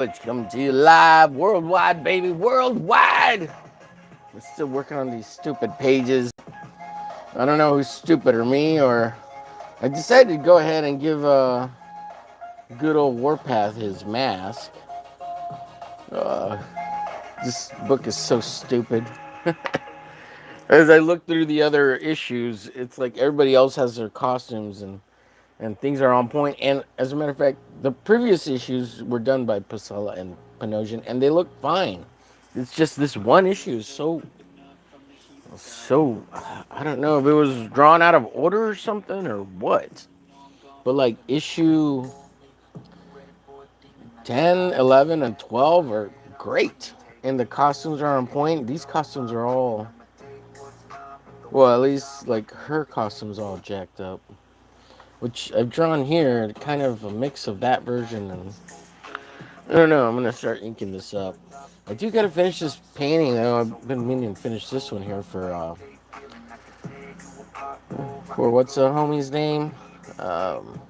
Omerglitch coming to you live, worldwide, baby, worldwide. We're still working on these stupid pages. I don't know who's stupider, me or I decided to go ahead and give good old Warpath his mask. Uh, this book is so stupid. As I look through the other issues, it's like everybody else has their costumes and things are on point. And as a matter of fact, the previous issues were done by Pasella and Panosian, and they look fine. It's just this one issue is so I don't know if it was drawn out of order or something or what. But like issue 10, 11, and 12 are great. And the costumes are on point. These costumes are all, well, at least like her costume's all jacked up. Which I've drawn here, kind of a mix of that version and I don't know, I'm gonna start inking this up. I do gotta finish this painting though. I've been meaning to finish this one here for what's the homie's name? Um,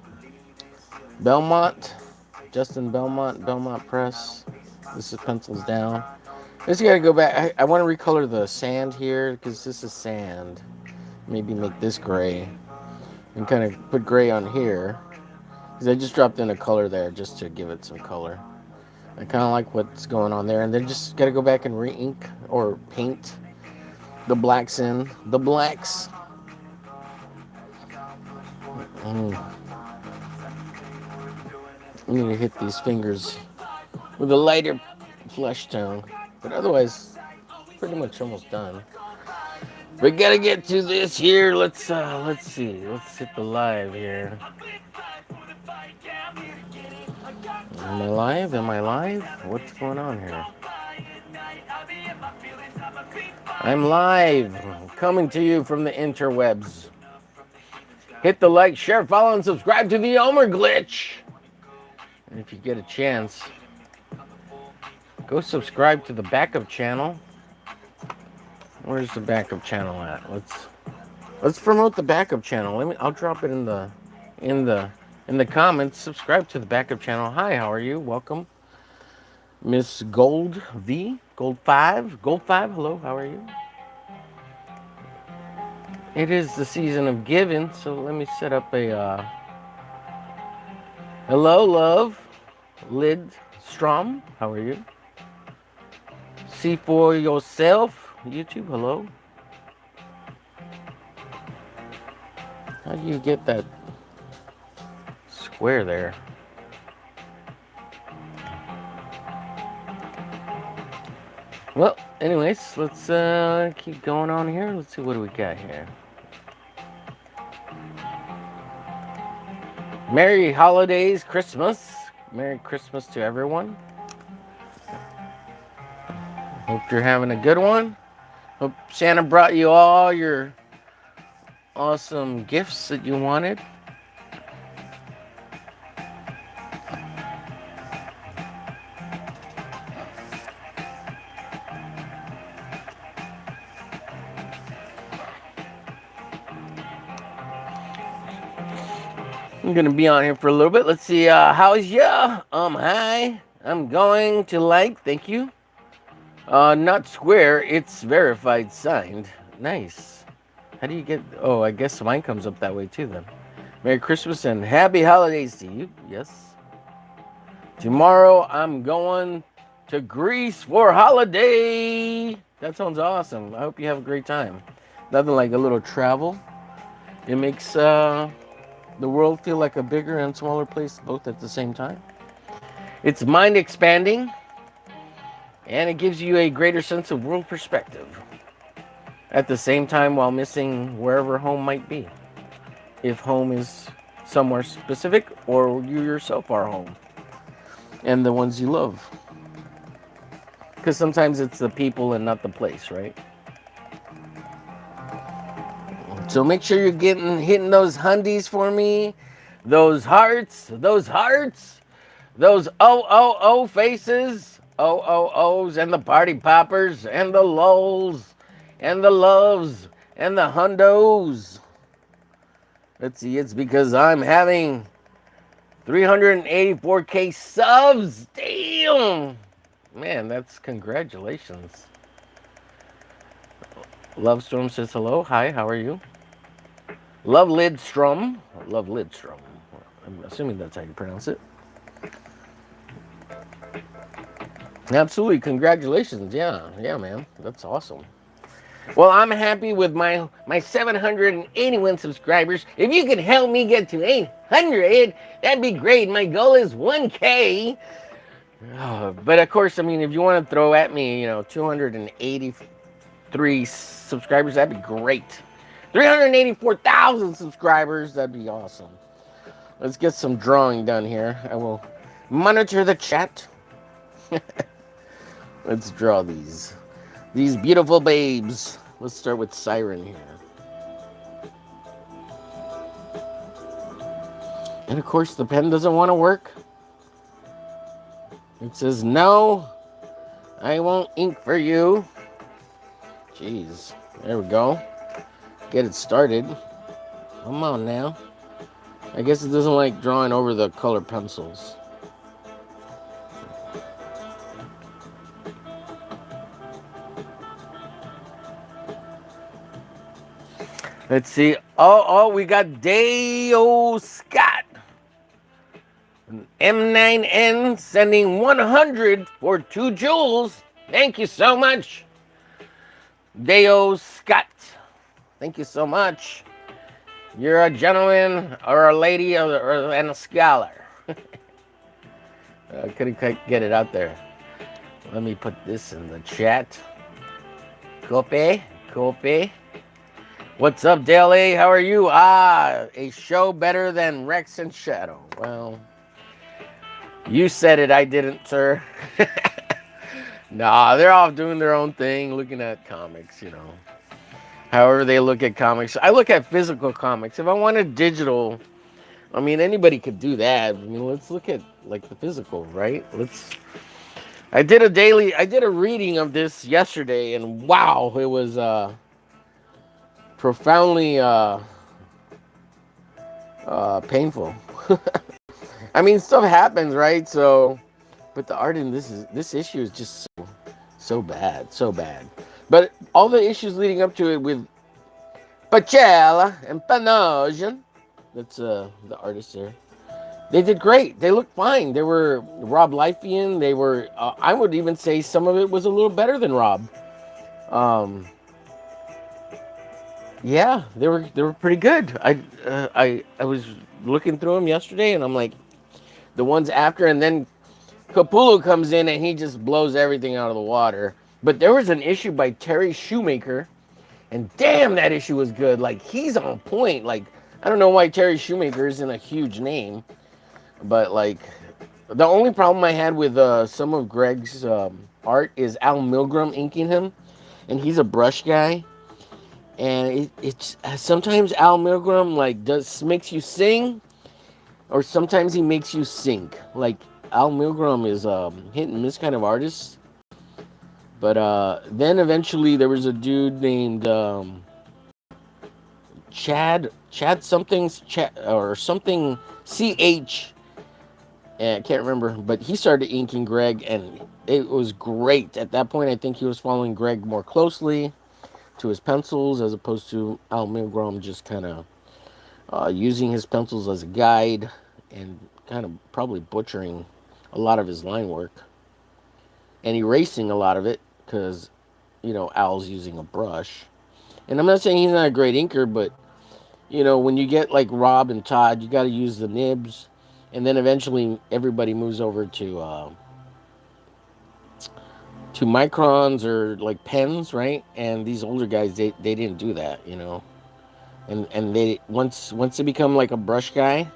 Belmont. Justin Belmont, Belmont Press. This is pencils down. I just gotta go back. I want to recolor the sand here because this is sand. Maybe make this gray and kind of put gray on here because I just dropped in a color there just to give it some color. I kind of like what's going on there, and then just gotta go back and re-ink or paint the blacks in. The blacks. I need to hit these fingers with a lighter flesh tone, but otherwise, pretty much almost done. We gotta get to this here. Let's see. Let's hit the live here. Am I live? Am I live? What's going on here? I'm live, coming to you from the interwebs. Hit the like, share, follow, and subscribe to the omerglitch. And if you get a chance, go subscribe to the backup channel. Where's the backup channel at? Let's promote the backup channel. I'll drop it in the comments. Subscribe to the backup channel. Hi, how are you? Welcome. Miss Gold V, Gold 5, Gold 5, hello, how are you? It is the season of giving, so let me set up a hello, love. Lid Strom, how are you? See for yourself, YouTube, hello. How do you get that square there? Well, anyways, let's keep going on here. Let's see what do we got here. Merry holidays, Christmas. Merry Christmas to everyone. Hope you're having a good one. Hope Santa brought you all your awesome gifts that you wanted. I'm gonna be on here for a little bit. Let's see. How's ya? Hi. I'm going to like. Thank you. Not square. It's verified, signed. Nice. How do you get? Oh, I guess mine comes up that way too. Then. Merry Christmas and Happy Holidays to you. Yes. Tomorrow I'm going to Greece for holiday. That sounds awesome. I hope you have a great time. Nothing like a little travel. It makes the world feel like a bigger and smaller place both at the same time. It's mind expanding and it gives you a greater sense of world perspective at the same time while missing wherever home might be. If home is somewhere specific or you yourself are home and the ones you love. Because sometimes it's the people and not the place, right? So make sure you're hitting those hundies for me. Those hearts, those oh faces, O's and the party poppers and the lulls and the loves and the hundos. Let's see, it's because I'm having 384K subs. Damn. Man, that's congratulations. Love Storm says hello. Hi, how are you? Love Lidstrom. Love Lidstrom. I'm assuming that's how you pronounce it. Absolutely. Congratulations. Yeah, man. That's awesome. Well, I'm happy with my 781 subscribers. If you could help me get to 800, that'd be great. My goal is 1K. But of course, I mean, if you want to throw at me, 283 subscribers, that'd be great. 384,000 subscribers, that'd be awesome. Let's get some drawing done here. I will monitor the chat. Let's draw these beautiful babes. Let's start with Siren here. And of course, the pen doesn't want to work. It says, no, I won't ink for you. Jeez, there we go. Get it started. Come on now. I guess it doesn't like drawing over the colored pencils. Let's see. Oh, we got Deo Scott. M9N sending 100 for 2 jewels. Thank you so much. Deo Scott. Thank you so much. You're a gentleman or a lady and a scholar. I couldn't get it out there. Let me put this in the chat. Copy. What's up, Dale A? How are you? A show better than Rex and Shadow. Well, you said it, I didn't, sir. Nah, they're all doing their own thing, looking at comics, However they look at comics. I look at physical comics. If I wanted digital, I mean, anybody could do that. I mean, let's look at, like, the physical, right? I did a reading of this yesterday, and wow, it was, profoundly painful. I mean, stuff happens, right? So, but the art in this issue is just so bad. But all the issues leading up to it with Pachela and Panosian, that's the artist there. They did great. They looked fine. They were Rob Liefeld. They were. I would even say some of it was a little better than Rob. Yeah, they were pretty good. I was looking through them yesterday, and I'm like, the ones after, and then Capullo comes in and he just blows everything out of the water. But there was an issue by Terry Shoemaker, and damn, that issue was good. Like, he's on point. Like, I don't know why Terry Shoemaker isn't a huge name, but like, the only problem I had with some of Greg's art is Al Milgrom inking him, and he's a brush guy. And it's sometimes Al Milgrom makes you sing, or sometimes he makes you sink. Like, Al Milgrom is hit and miss kind of artist. But then eventually there was a dude named Chad or something CH. And I can't remember, but he started inking Greg, and it was great. At that point, I think he was following Greg more closely to his pencils, as opposed to Al Milgrom just kind of using his pencils as a guide and kind of probably butchering a lot of his line work and erasing a lot of it because, Al's using a brush. And I'm not saying he's not a great inker, but, when you get like Rob and Todd, you got to use the nibs. And then eventually everybody moves over to microns or like pens, right? And these older guys, they didn't do that, and they once they become like a brush guy,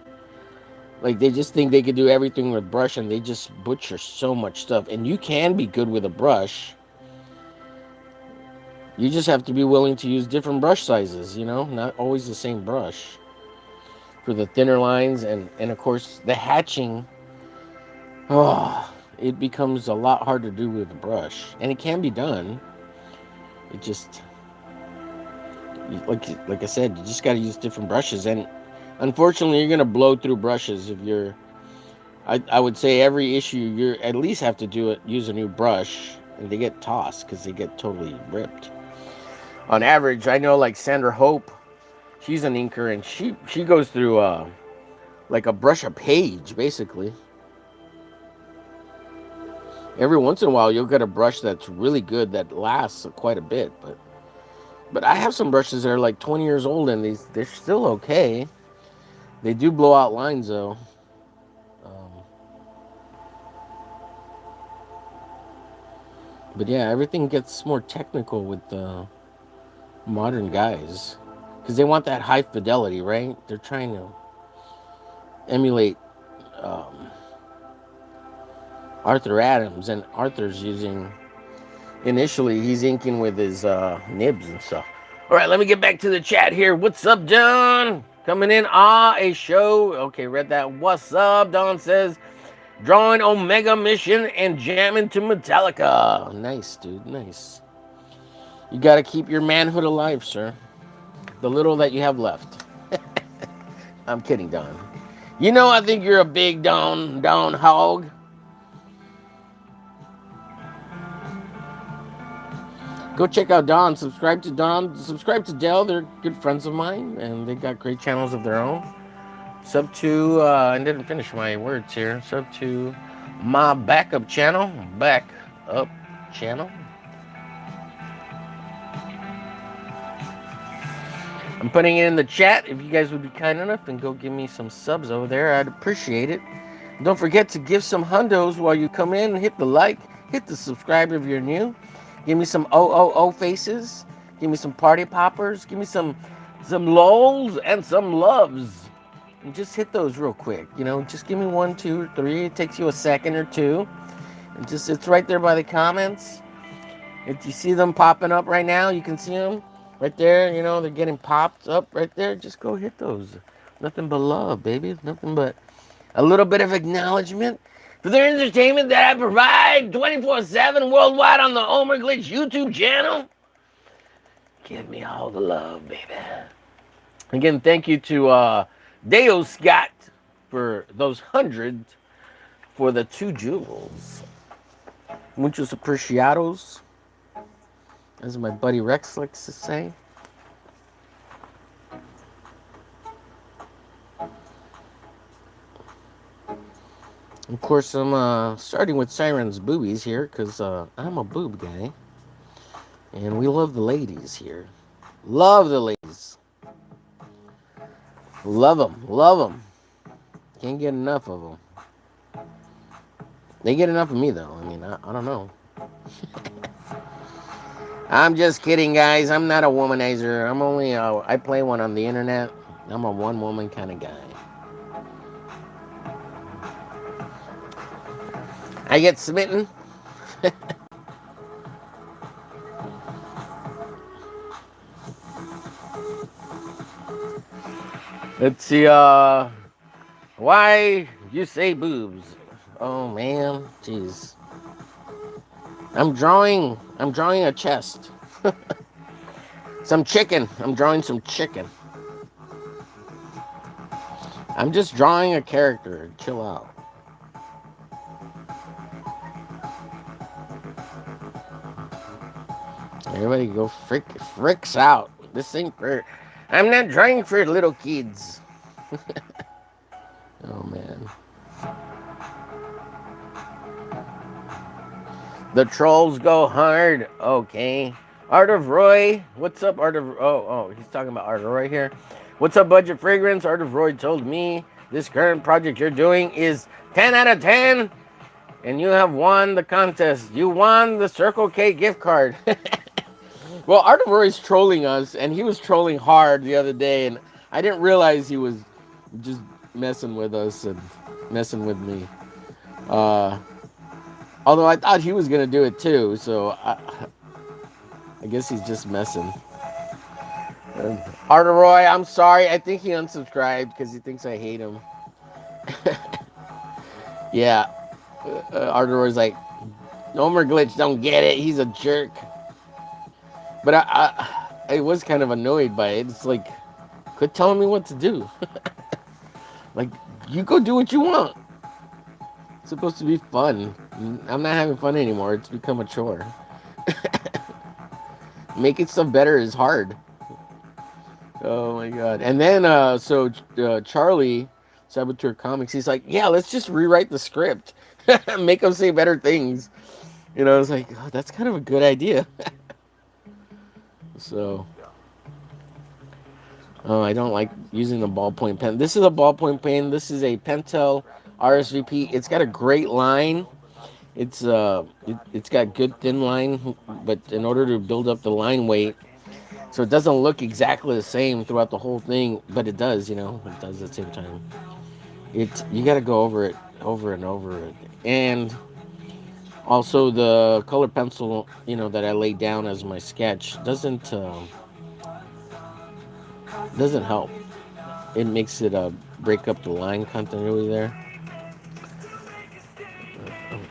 like they just think they could do everything with brush, and they just butcher so much stuff. And you can be good with a brush, you just have to be willing to use different brush sizes, not always the same brush for the thinner lines. And of course the hatching, it becomes a lot harder to do with a brush, and it can be done. It just, like I said, you just got to use different brushes, and unfortunately, you're gonna blow through brushes if you're I would say every issue you at least have to do it. Use a new brush, and they get tossed because they get totally ripped. On average, I know like Sandra Hope, she's an inker, and she goes through like a brush a page basically. Every once in a while, you'll get a brush that's really good that lasts quite a bit, but I have some brushes that are like 20 years old and they're still okay. They do blow out lines though. Um, but yeah, everything gets more technical with modern guys because they want that high fidelity, right? They're trying to emulate um, Arthur Adams, and Arthur's using initially he's inking with his nibs and stuff. All right, let me get back to the chat here. What's up, John? Coming in, a show. Okay, read that. What's up? Don says, drawing Omega Mission and jamming to Metallica. Nice, dude, nice. You got to keep your manhood alive, sir. The little that you have left. I'm kidding, Don. You know I think you're a big Don hog. Go check out Don. Subscribe to Don. Subscribe to Dell. They're good friends of mine, and they got great channels of their own. Sub to, I didn't finish my words here. Sub to my backup channel. Backup channel. I'm putting it in the chat. If you guys would be kind enough and go give me some subs over there, I'd appreciate it. Don't forget to give some hundos while you come in. Hit the like. Hit the subscribe if you're new. Give me some OOO faces. Give me some party poppers. Give me some lols and some loves. And just hit those real quick. You know, just give me 1, 2, 3. It takes you a second or two. And just it's right there by the comments. If you see them popping up right now, you can see them right there. You know, they're getting popped up right there. Just go hit those. Nothing but love, baby. Nothing but a little bit of acknowledgement for the entertainment that I provide 24/7 worldwide on the Omerglitch YouTube channel. Give me all the love, baby. Again, thank you to Deo Scott for those 100 for the 2 jewels. Muchos apreciados, as my buddy Rex likes to say. Of course, I'm starting with Siren's boobies here because I'm a boob guy. And we love the ladies here. Love the ladies. Love them. Love them. Can't get enough of them. They get enough of me, though. I mean, I don't know. I'm just kidding, guys. I'm not a womanizer. I'm only, I play one on the internet. I'm a one-woman kind of guy. I get smitten. Let's see, why you say boobs? Oh, man. Jeez. I'm drawing a chest. Some chicken. I'm drawing some chicken. I'm just drawing a character. Chill out. Everybody go fricks out. This ain't for... I'm not drawing for little kids. Oh, man. The trolls go hard. Okay. Art of Roy. What's up, Art of... Oh, he's talking about Art of Roy here. What's up, Budget Fragrance? Art of Roy told me this current project you're doing is 10 out of 10. And you have won the contest. You won the Circle K gift card. Well, Art of Roy's trolling us, and he was trolling hard the other day, and I didn't realize he was just messing with us and messing with me. Although I thought he was going to do it too, so I guess he's just messing. Art of Roy, I'm sorry. I think he unsubscribed because he thinks I hate him. Yeah. Art of Roy's like, omerglitch don't get it. He's a jerk. But I was kind of annoyed by it. It's like, quit telling me what to do. Like, you go do what you want. It's supposed to be fun. I'm not having fun anymore. It's become a chore. Making stuff better is hard. Oh my god! And then Charlie, Saboteur Comics, he's like, yeah, let's just rewrite the script, make them say better things. I was like, oh, that's kind of a good idea. So, oh, I don't like using the ballpoint pen. This is a ballpoint pen. This is a Pentel RSVP. It's got a great line. It's got good thin line, but in order to build up the line weight, so it doesn't look exactly the same throughout the whole thing, but it does. It does at the same time. You got to go over it over and over it, and also the color pencil, that I laid down as my sketch doesn't help. It makes it break up the line continuity there.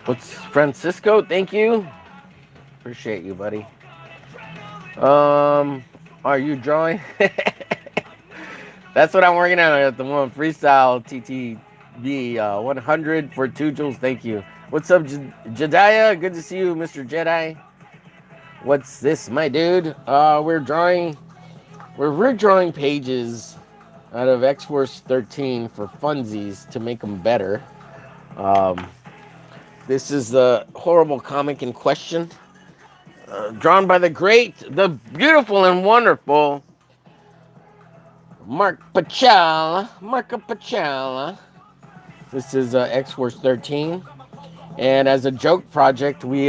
What's Francisco? Thank you. Appreciate you, buddy. Are you drawing? That's what I'm working on at the moment. Freestyle TTB 100 for 2 joules. Thank you. What's up, Jediah? Good to see you, Mr. Jedi. What's this, my dude? We're redrawing pages out of X-Force 13 for funsies to make them better. This is the horrible comic in question, drawn by the great, the beautiful, and wonderful Marco Pachala. This is X-Force 13, and as a joke project, we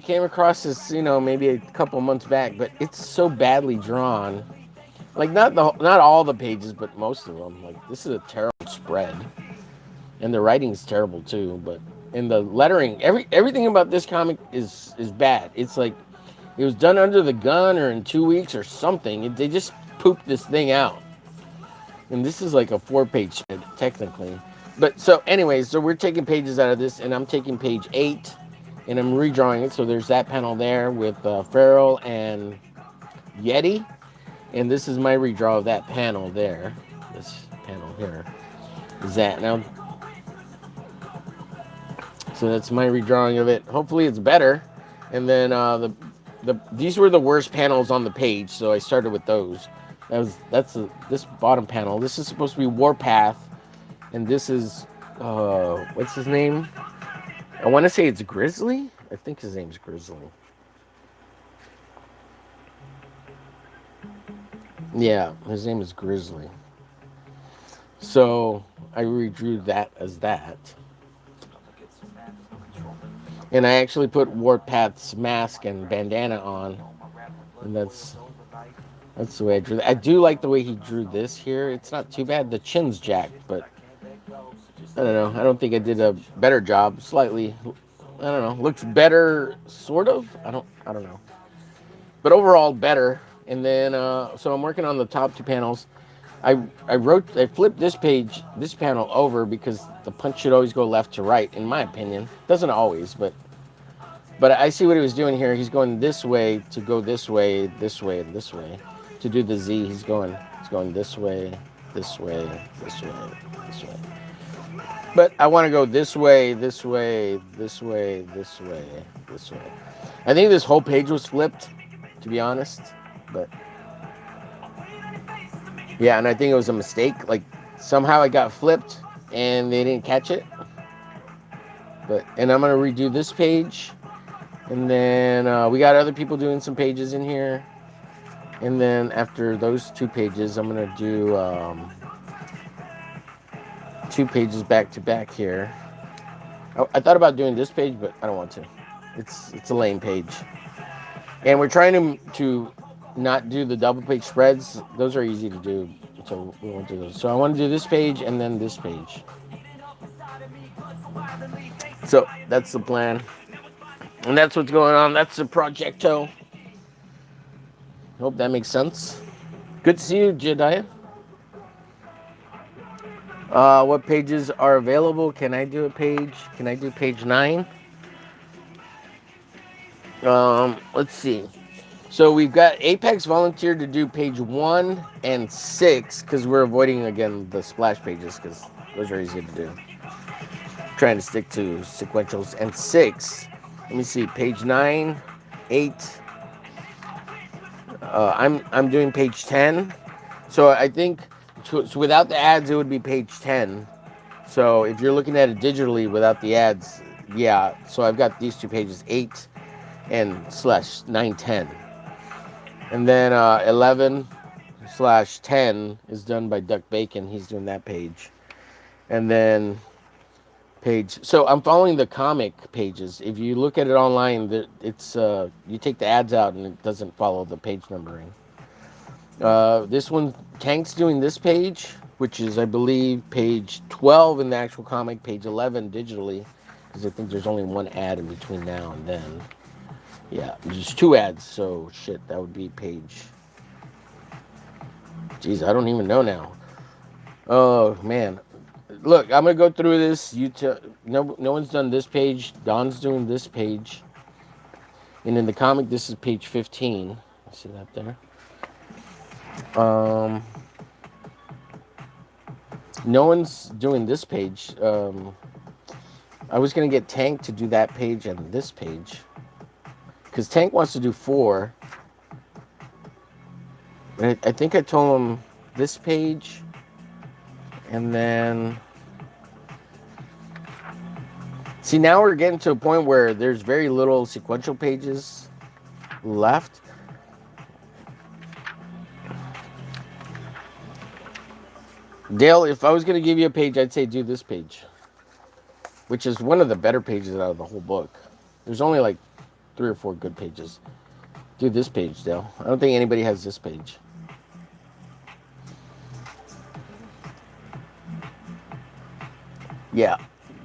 came across this, maybe a couple months back, but it's so badly drawn. Like not all the pages, but most of them. Like this is a terrible spread, and the writing's terrible too. But in the lettering, everything about this comic is bad. It's like it was done under the gun or in 2 weeks or something. They just pooped this thing out. And this is like a 4-page spread, technically. But so anyways, so we're taking pages out of this, and I'm taking page 8, and I'm redrawing it. So there's that panel there with Farrell and Yeti. And this is my redraw of that panel there. This panel here is that. Now, so that's my redrawing of it. Hopefully it's better. And then these were the worst panels on the page, so I started with those. This bottom panel. This is supposed to be Warpath, and this is what's his name? I want to say it's Grizzly. I think his name's Grizzly. Yeah, his name is Grizzly. So I redrew that as that. And I actually put Warpath's mask and bandana on. And that's the way I drew that. I do like the way he drew this here. It's not too bad. The chin's jacked, but I don't know. I don't think I did a better job. Slightly. I don't know. Looks better, sort of. I don't know. But overall, better. And then, so I'm working on the top 2 panels. I flipped this panel over because the punch should always go left to right, in my opinion. Doesn't always, but I see what he was doing here. He's going this way to go this way, this way, and this way. To do the Z, he's going this way, this way, this way, this way. But I want to go this way, this way, this way, this way, this way. I think this whole page was flipped, to be honest. But yeah, and I think it was a mistake. Like somehow it got flipped and they didn't catch it. And I'm gonna redo this page, and then we got other people doing some pages in here. And then after those 2 pages, I'm gonna do 2 pages back to back here. I thought about doing this page, but I don't want to. It's a lame page, and we're trying to not do the double page spreads. Those are easy to do, so we won't do those. So I want to do this page and then this page. So that's the plan, and that's what's going on. That's the projecto. Hope that makes sense. Good to see you, Jediah. What pages are available? Can I do a page? Can I do page 9? Let's see. So we've got Apex volunteered to do page 1 and 6 because we're avoiding, again, the splash pages because those are easy to do. Trying to stick to sequentials. And 6, let me see, page 9, 8. I'm doing page 10. So I think so without the ads, it would be page 10. So if you're looking at it digitally without the ads, yeah. So I've got these two pages, 8 and slash 910. And then 11 slash 10 is done by Duck Bacon. He's doing that page. And then page. So I'm following the comic pages. If you look at it online, it's you take the ads out and it doesn't follow the page numbering. This one, Tank's doing this page, which is, I believe, page 12 in the actual comic, page 11 digitally, because I think there's only one ad in between now and then. Yeah, there's 2 ads, so shit, that would be page. Jeez, I don't even know now. Oh man, look, I'm gonna go through this. No one's done this page. Don's doing this page, and in the comic, this is page 15. See that there? No one's doing this page. I was gonna get Tank to do that page and this page, because Tank wants to do 4. And I think I told him this page, and then see, now we're getting to a point where there's very little sequential pages left. Dale, if I was going to give you a page, I'd say do this page, which is one of the better pages out of the whole book. There's only like 3 or 4 good pages. Do this page, Dale. I don't think anybody has this page. Yeah,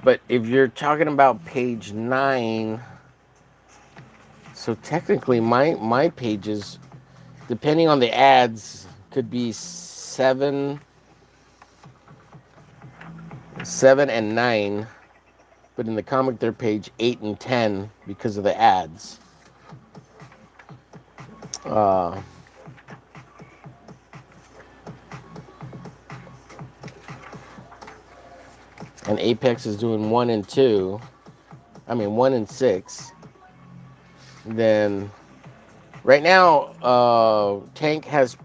but if you're talking about page 9, so technically my pages, depending on the ads, could be 7 and 9, but in the comic they're page 8 and 10 because of the ads. And Apex is doing 1 and 2. I mean 1 and 6. Then right now, Tank has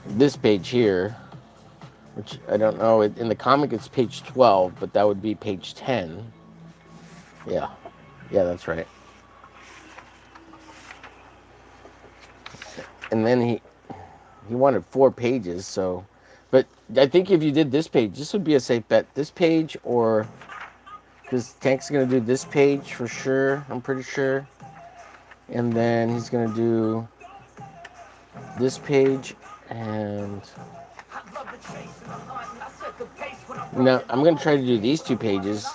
this page here, which I don't know. In the comic, it's page 12, but that would be page 10. Yeah, that's right. And then he wanted 4 pages, so. But I think if you did this page, this would be a safe bet. This page, or because Tank's gonna do this page for sure. I'm pretty sure. And then he's gonna do this page, and now I'm gonna try to do these 2 pages.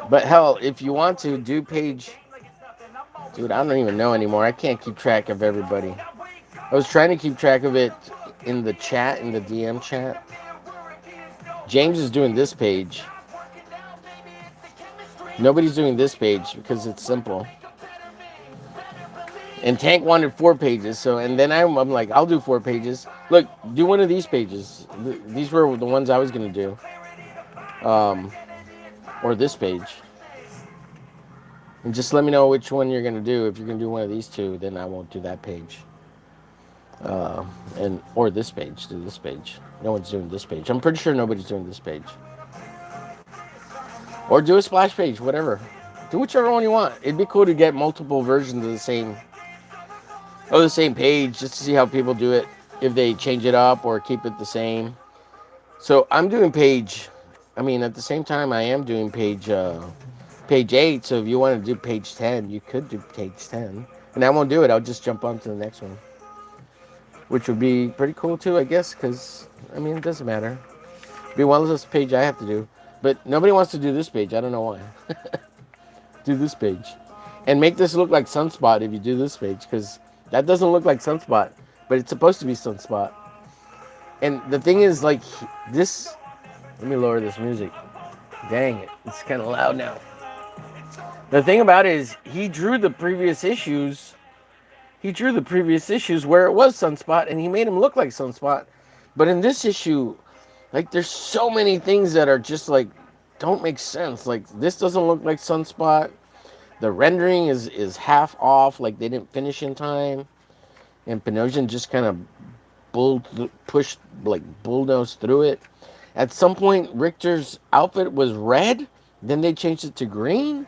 But hell, if you want to do page, dude, I don't even know anymore. I can't keep track of everybody. I was trying to keep track of it in the chat, in the DM chat. James is doing this page. Nobody's doing this page because it's simple. And Tank wanted 4 pages, so, and then I'm like, I'll do 4 pages. Look, do one of these pages. These were the ones I was gonna do. Or this page. And just let me know which one you're gonna do. If you're gonna do one of these 2, then I won't do that page. Or this page. Do this page. No one's doing this page. I'm pretty sure nobody's doing this page. Or do a splash page, whatever. Do whichever one you want. It'd be cool to get multiple versions of the same page, just to see how people do it, if they change it up or keep it the same. So I'm doing page, at the same time I am doing page 8. So if you want to do page 10, you could do page 10. And I won't do it. I'll just jump on to the next one, which would be pretty cool too, I guess, because, it doesn't matter. It'd be one less page I have to do. But nobody wants to do this page. I don't know why. Do this page. And make this look like Sunspot if you do this page, because that doesn't look like Sunspot, but it's supposed to be Sunspot. And the thing is, like, this... Let me lower this music. Dang it. It's kind of loud now. The thing about it is, he drew the previous issues where it was Sunspot, and he made him look like Sunspot. But in this issue, Like there's so many things that are just like don't make sense. Like this doesn't look like Sunspot. The rendering is half off, like they didn't finish in time, and Panosian just kind of pushed like bulldozed through it. At some point, Richter's outfit was red, then they changed it to green,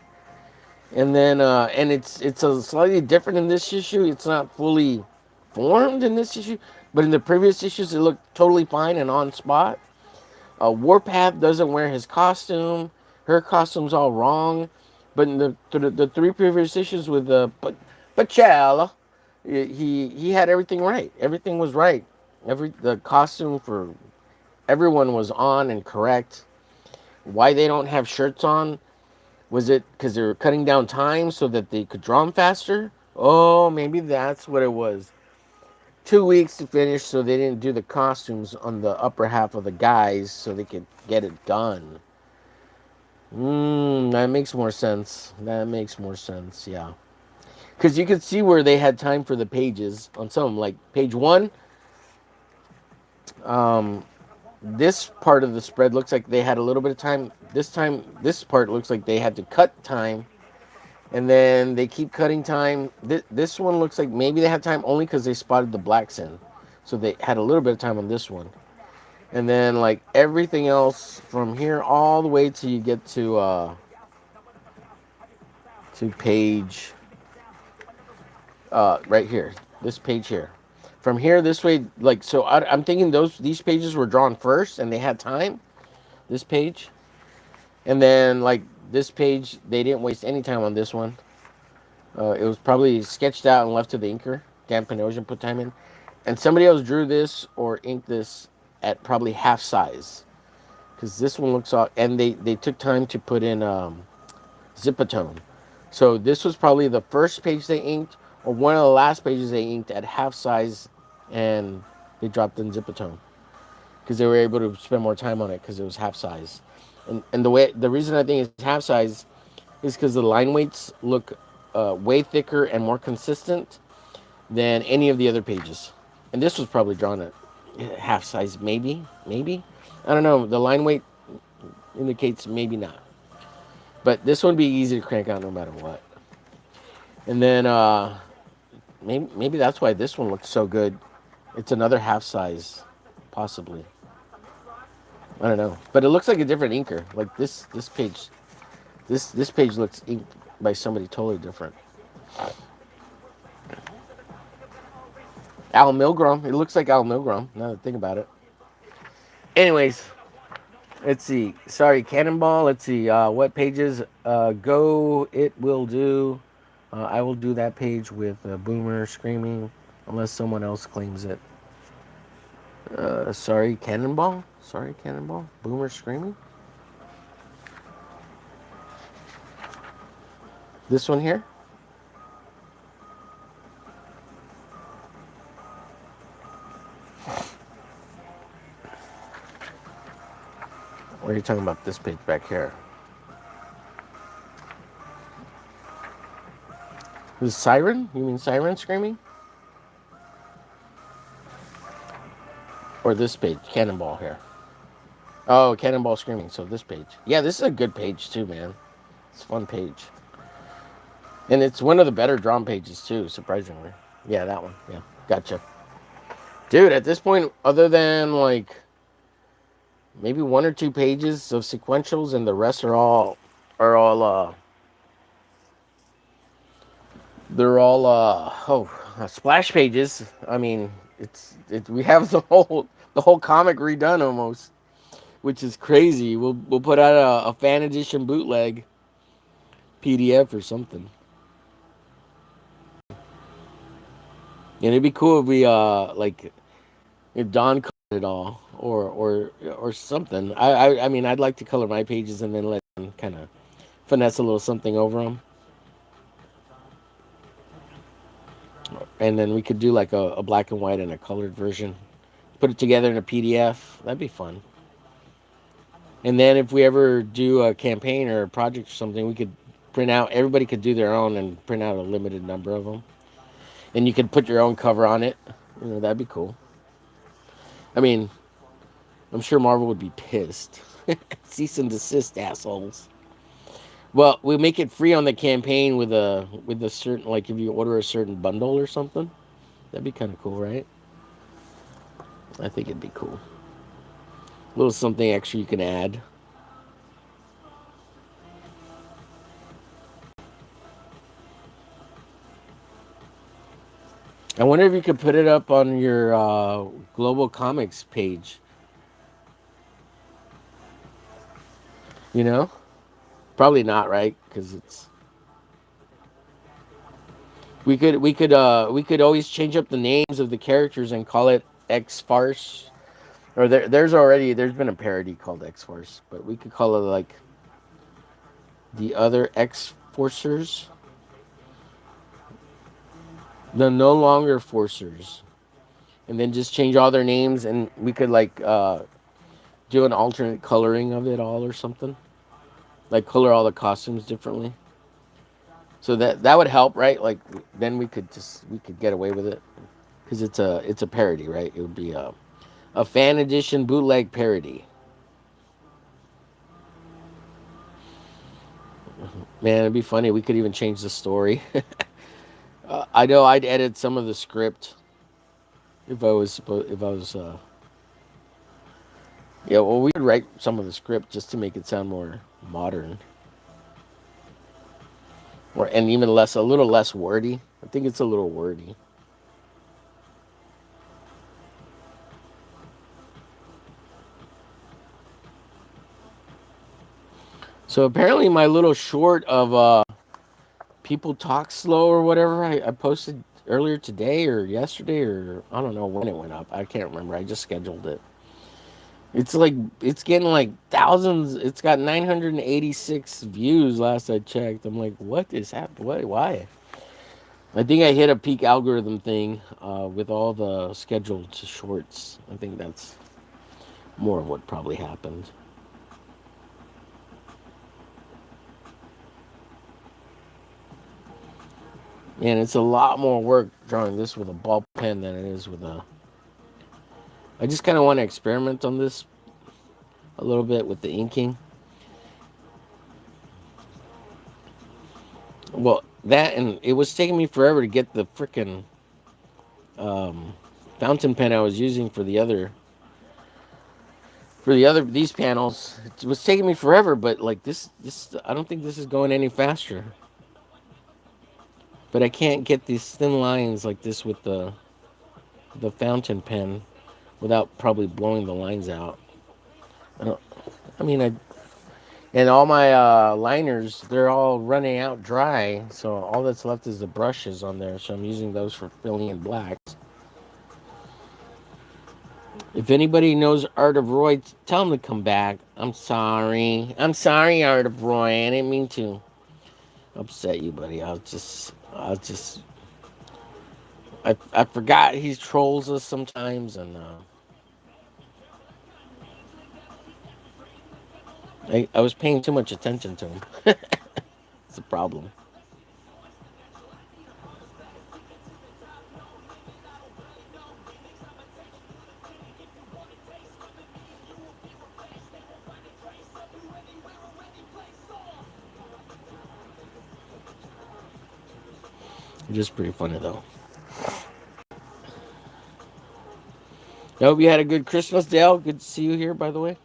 and then and it's a slightly different in this issue. It's not fully formed in this issue, but in the previous issues, it looked totally fine and on spot. Warpath doesn't wear his costume. Her costume's all wrong. But in the three previous issues with Pachella, he had everything right. Everything was right. The costume for everyone was on and correct. Why they don't have shirts on? Was it because they were cutting down time so that they could draw them faster? Oh, maybe that's what it was. 2 weeks to finish, so they didn't do the costumes on the upper half of the guys so they could get it done. That makes more sense. That makes more sense, yeah. Because you could see where they had time for the pages on some, like page one. Um, this part of the spread looks like they had a little bit of time. This part looks like they had to cut time, and then they keep cutting time. This one looks like maybe they had time only because they spotted the black sin, so they had a little bit of time on this one. And then like everything else from here all the way till you get to page right here, this page here. From here this way, like so, I'm thinking these pages were drawn first and they had time. This page, and then like this page, they didn't waste any time on this one. It was probably sketched out and left to the inker. Dan Panosian put time in, and somebody else drew this or inked this at probably half size because this one looks off. And they took time to put in Zipatone. So this was probably the first page they inked, or one of the last pages they inked at half size, and they dropped in Zipatone because they were able to spend more time on it because it was half size. And the reason I think it's half size is because the line weights look way thicker and more consistent than any of the other pages. And this was probably drawn at half size, maybe. I don't know. The line weight indicates maybe not. But this one would be easy to crank out no matter what. And then maybe that's why this one looks so good. It's another half size, possibly. I don't know, but it looks like a different inker. Like this page, this page looks inked by somebody totally different. Al Milgrom. It looks like Al Milgrom. Now that I think about it. Anyways, let's see. Sorry, Cannonball. Let's see. What pages? Go. It will do. I will do that page with Boomer screaming, unless someone else claims it. Sorry, Cannonball. Sorry, Cannonball. Boomer screaming. This one here. Or are you talking about this page back here? This Siren? You mean Siren screaming? Or this page, Cannonball here. Oh, Cannonball screaming. So this page. Yeah, this is a good page too, man. It's a fun page. And it's one of the better drawn pages too, surprisingly. Yeah, that one. Yeah, gotcha. Dude, at this point, other than like maybe one or two pages of sequentials, and the rest are all they're all splash pages. I mean, we have the whole comic redone almost, which is crazy. We'll put out a fan edition bootleg PDF or something. And it'd be cool if we like if Don colored it all or something. I mean I'd like to color my pages and then let him kind of finesse a little something over them. And then we could do like a black and white and a colored version. Put it together in a PDF. That'd be fun. And then if we ever do a campaign or a project or something, we could print out. Everybody could do their own and print out a limited number of them. And you could put your own cover on it. That'd be cool. I mean, I'm sure Marvel would be pissed. Cease and desist, assholes. Well, we make it free on the campaign with a certain, like, if you order a certain bundle or something. That'd be kind of cool, right? I think it'd be cool. A little something extra you can add. I wonder if you could put it up on your global comics page. You know, probably not, right? Because it's we could always change up the names of the characters and call it X Farce. Or there's been a parody called X Force, but we could call it like the other X Forcers, the no longer Forcers, and then just change all their names, and we could like do an alternate coloring of it all or something, like color all the costumes differently. So that would help, right? Like then we could get away with it because it's a parody, right? It would be a fan edition bootleg parody. Man, it'd be funny. We could even change the story. I know I'd edit some of the script if I was yeah. Well, we would write some of the script just to make it sound more modern, or and even less a little less wordy. I think it's a little wordy. So apparently, my little short of people talk slow or whatever I posted earlier today or yesterday or I don't know when it went up. I can't remember. I just scheduled it. It's like it's getting like thousands. It's got 986 views last I checked. I'm like, what is happening? What? Why? I think I hit a peak algorithm thing with all the scheduled shorts. I think that's more of what probably happened. And it's a lot more work drawing this with a ball pen than it is with a. I just kind of want to experiment on this a little bit with the inking. Well, that and it was taking me forever to get the freaking um, fountain pen I was using for the other these panels. It was taking me forever, but like this I don't think this is going any faster. But I can't get these thin lines like this with the fountain pen without probably blowing the lines out. I don't. I mean, I and all my liners they're all running out dry, so all that's left is the brushes on there. So I'm using those for filling in blacks. If anybody knows Art of Roy, tell him to come back. I'm sorry. I'm sorry, Art of Roy. I didn't mean to upset you, buddy. I forgot he trolls us sometimes, and I was paying too much attention to him. It's a problem. Just pretty funny though. I hope you had a good Christmas, Dale. Good to see you here, by the way.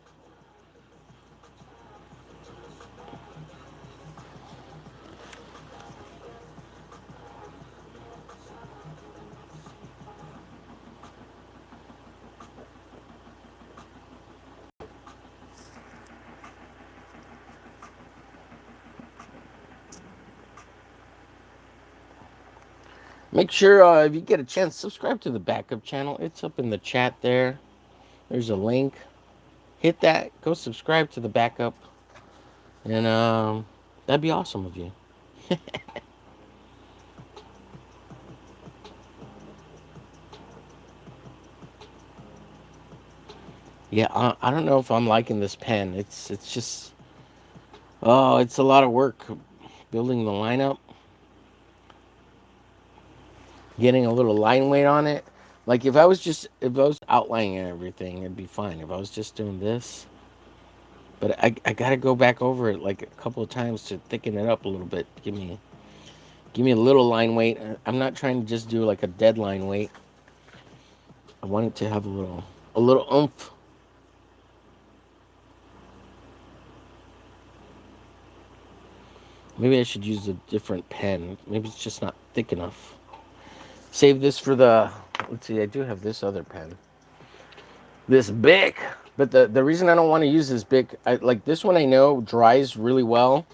Make sure if you get a chance, subscribe to the backup channel. It's up in the chat there. There's a link. Hit that. Go subscribe to the backup, and that'd be awesome of you. Yeah, I don't know if I'm liking this pen. It's just oh, it's a lot of work building the lineup, getting a little line weight on it. Like if I was outlining everything, it'd be fine. If I was just doing this, but I gotta go back over it like a couple of times to thicken it up a little bit. Give me a little line weight. I'm not trying to just do like a dead line weight. I want it to have a little oomph. Maybe I should use a different pen. Maybe it's just not thick enough. Save this for the. Let's see. I do have this other pen. This Bic. But the reason I don't want to use this Bic, like this one I know dries really well,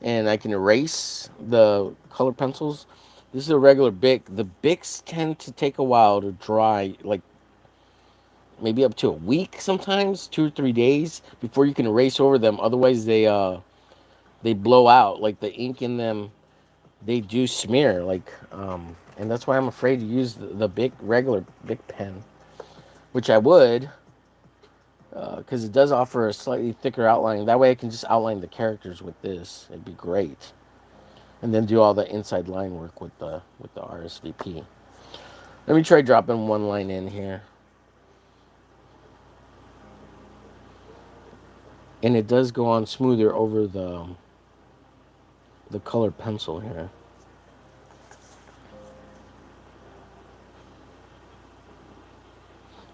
and I can erase the color pencils. This is a regular Bic. The Bics tend to take a while to dry, like maybe up to a week sometimes, 2 or 3 days before you can erase over them. Otherwise, they blow out. Like the ink in them, they do smear. And that's why I'm afraid to use the Bic regular Bic pen, which I would, because it does offer a slightly thicker outline. That way, I can just outline the characters with this. It'd be great, and then do all the inside line work with the RSVP. Let me try dropping one line in here, and it does go on smoother over the colored pencil here.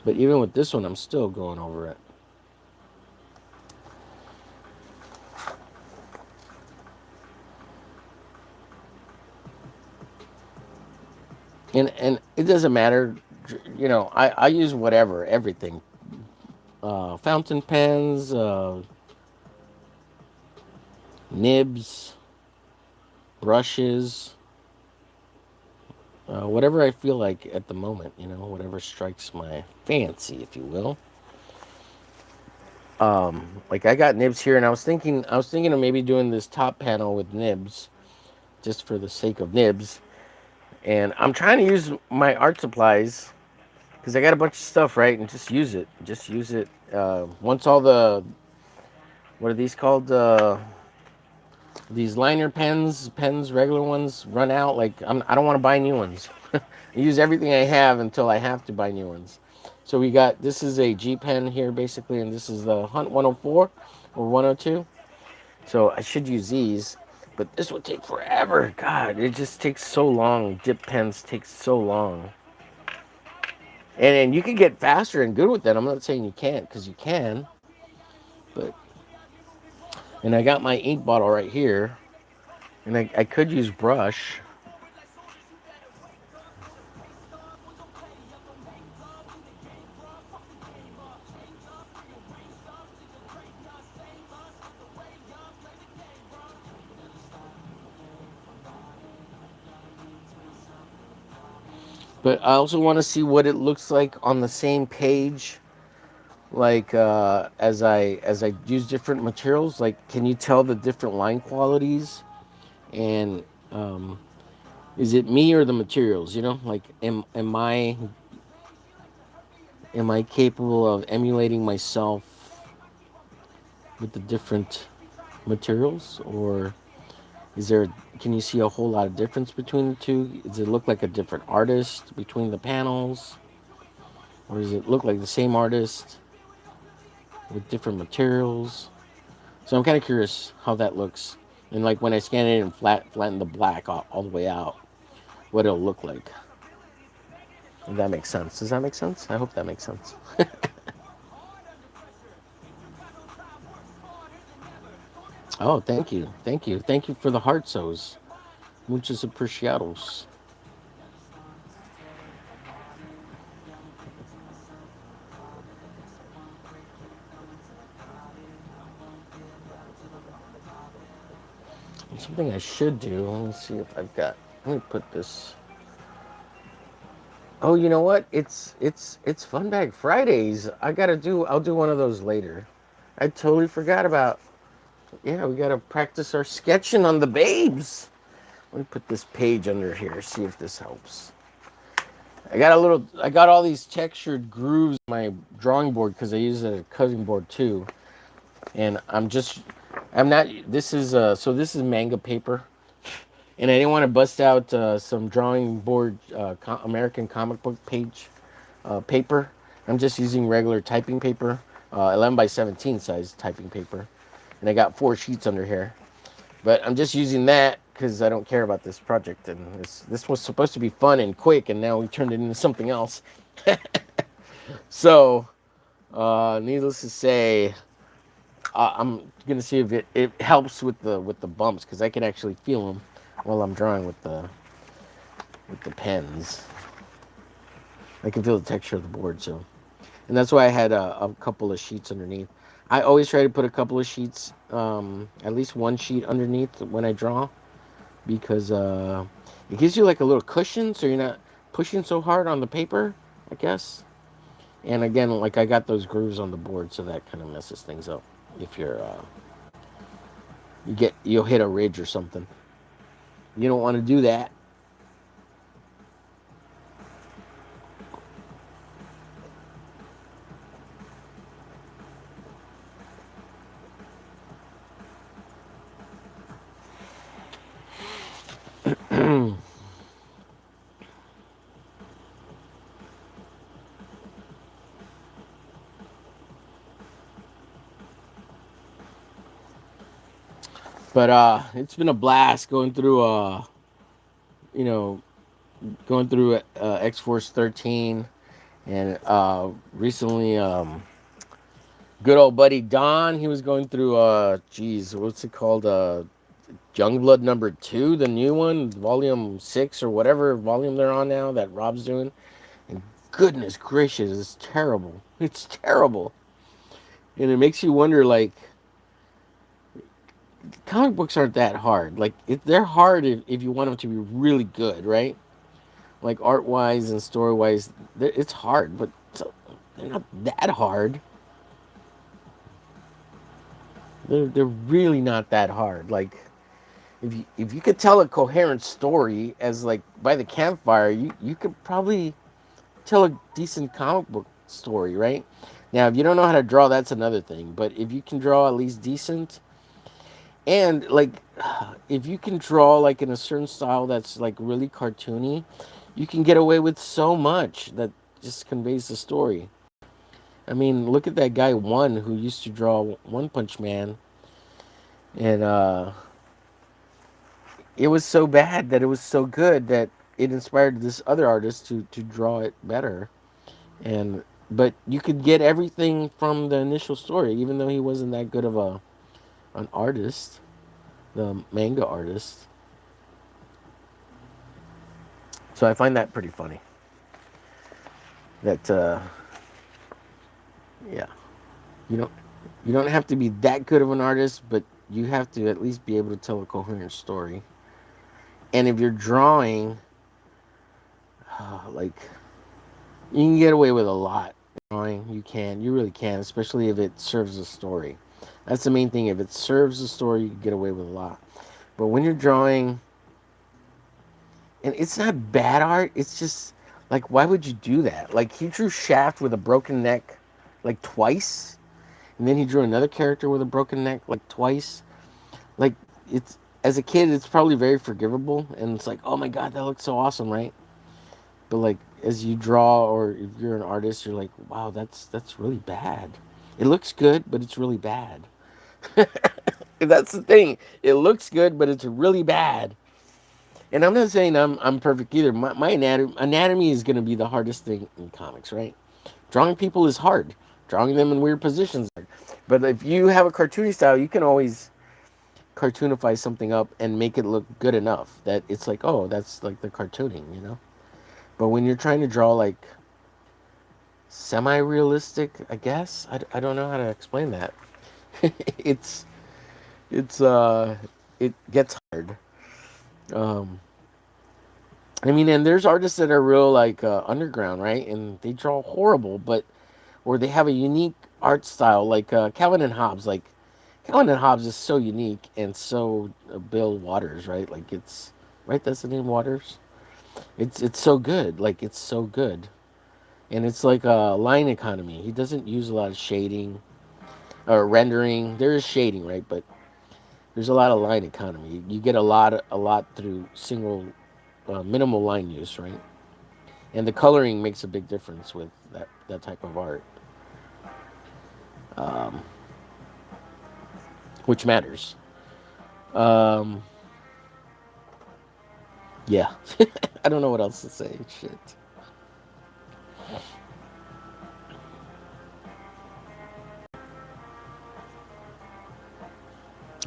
But even with this one, I'm still going over it. And it doesn't matter, I use whatever, everything, fountain pens, nibs, brushes, whatever I feel like at the moment, whatever strikes my fancy, if you will. Like I got nibs here, and I was thinking of maybe doing this top panel with nibs, just for the sake of nibs. And I'm trying to use my art supplies because I got a bunch of stuff, right, and just use it. Just use it. Once all what are these called? These liner pens, regular ones, run out. Like I don't want to buy new ones. I use everything I have until I have to buy new ones. So this is a G pen here basically, and this is the Hunt 104 or 102. So I should use these, but this would take forever. God, it just takes so long. Dip pens take so long. And you can get faster and good with that. I'm not saying you can't, because you can. But and I got my ink bottle right here, and I could use brush. But I also want to see what it looks like on the same page. Like as I use different materials, like can you tell the different line qualities? And is it me or the materials? Like am I capable of emulating myself with the different materials, or is there can you see a whole lot of difference between the two? Does it look like a different artist between the panels, or does it look like the same artist with different materials? So I'm kind of curious how that looks, and like when I scan it and flatten the black all the way out, what it'll look like. If that makes sense. Does that make sense? I hope that makes sense. Oh, thank you, thank you, thank you for the heart sews. Muchos apreciados. Something I should do. Let me see if I've got. Let me put this. Oh, you know what? It's Fun Bag Fridays. I'll do one of those later. I totally forgot about. Yeah, we gotta practice our sketching on the babes. Let me put this page under here. See if this helps. I got all these textured grooves on my drawing board because I use a cutting board too. And I'm not. This is manga paper, and I didn't want to bust out some drawing board American comic book page paper. I'm just using regular typing paper, 11 by 17 size typing paper, and I got 4 sheets under here. But I'm just using that because I don't care about this project, and this was supposed to be fun and quick, and now we turned it into something else. So, needless to say, I'm gonna see if it helps with the bumps because I can actually feel them while I'm drawing with the pens. I can feel the texture of the board, so and that's why I had a couple of sheets underneath. I always try to put a couple of sheets, at least one sheet underneath when I draw, because it gives you like a little cushion, so you're not pushing so hard on the paper, I guess. And again, like I got those grooves on the board, so that kind of messes things up. If you'll hit a ridge or something, you don't want to do that. But it's been a blast going through you know going through X Force 13, and recently good old buddy Don, he was going through geez, what's it called, Youngblood number 2, the new one, volume 6 or whatever volume they're on now that Rob's doing. And goodness gracious, it's terrible. It's terrible. And it makes you wonder, like, comic books aren't that hard. Like, they're hard if you want them to be really good, right? Like, art wise and story wise, it's hard, but they're not that hard. They're really not that hard. Like, if you could tell a coherent story as like by the campfire, you could probably tell a decent comic book story, right? Now, if you don't know how to draw, that's another thing. But if you can draw at least decent, and like, if you can draw like in a certain style that's like really cartoony, you can get away with so much that just conveys the story. I mean, look at that guy One who used to draw One Punch Man, and it was so bad that it was so good that it inspired this other artist to draw it better. And but you could get everything from the initial story, even though he wasn't that good of a an artist, the manga artist. So I find that pretty funny. That yeah, you don't you don't have to be that good of an artist, but you have to at least be able to tell a coherent story. And if you're drawing, like, you can get away with a lot. Drawing, you really can, especially if it serves a story. That's the main thing. If it serves a story, you can get away with a lot. But when you're drawing, and it's not bad art, it's just like, why would you do that? Like, he drew Shaft with a broken neck like twice, and then he drew another character with a broken neck like twice. Like, it's as a kid, it's probably very forgivable, and it's like, oh my god, that looks so awesome, right? But like, as you draw, or if you're an artist, you're like, wow, that's really bad. It looks good, but it's really bad. That's the thing. It looks good, but it's really bad. And I'm not saying I'm perfect either. My anatomy is going to be the hardest thing in comics, right? Drawing people is hard. Drawing them in weird positions is hard. But if you have a cartoony style, you can always cartoonify something up and make it look good enough that it's like, oh, that's like the cartooning, you know? But when you're trying to draw like semi-realistic, I guess, I don't know how to explain that. it's it's it gets hard. Um, I mean, and there's artists that are real like underground, right? And they draw horrible, but or they have a unique art style, like Calvin and Hobbes. Like Calvin and Hobbes is so unique, and so Bill Waters, right? Like it's right. That's the name, Waters. It's so good. Like it's so good, and it's like a line economy. He doesn't use a lot of shading or rendering. There is shading, right? But there's a lot of line economy. You get a lot through single minimal line use, right? and the coloring makes a big difference with that type of art, um, which matters. Um, yeah, I don't know what else to say. Shit.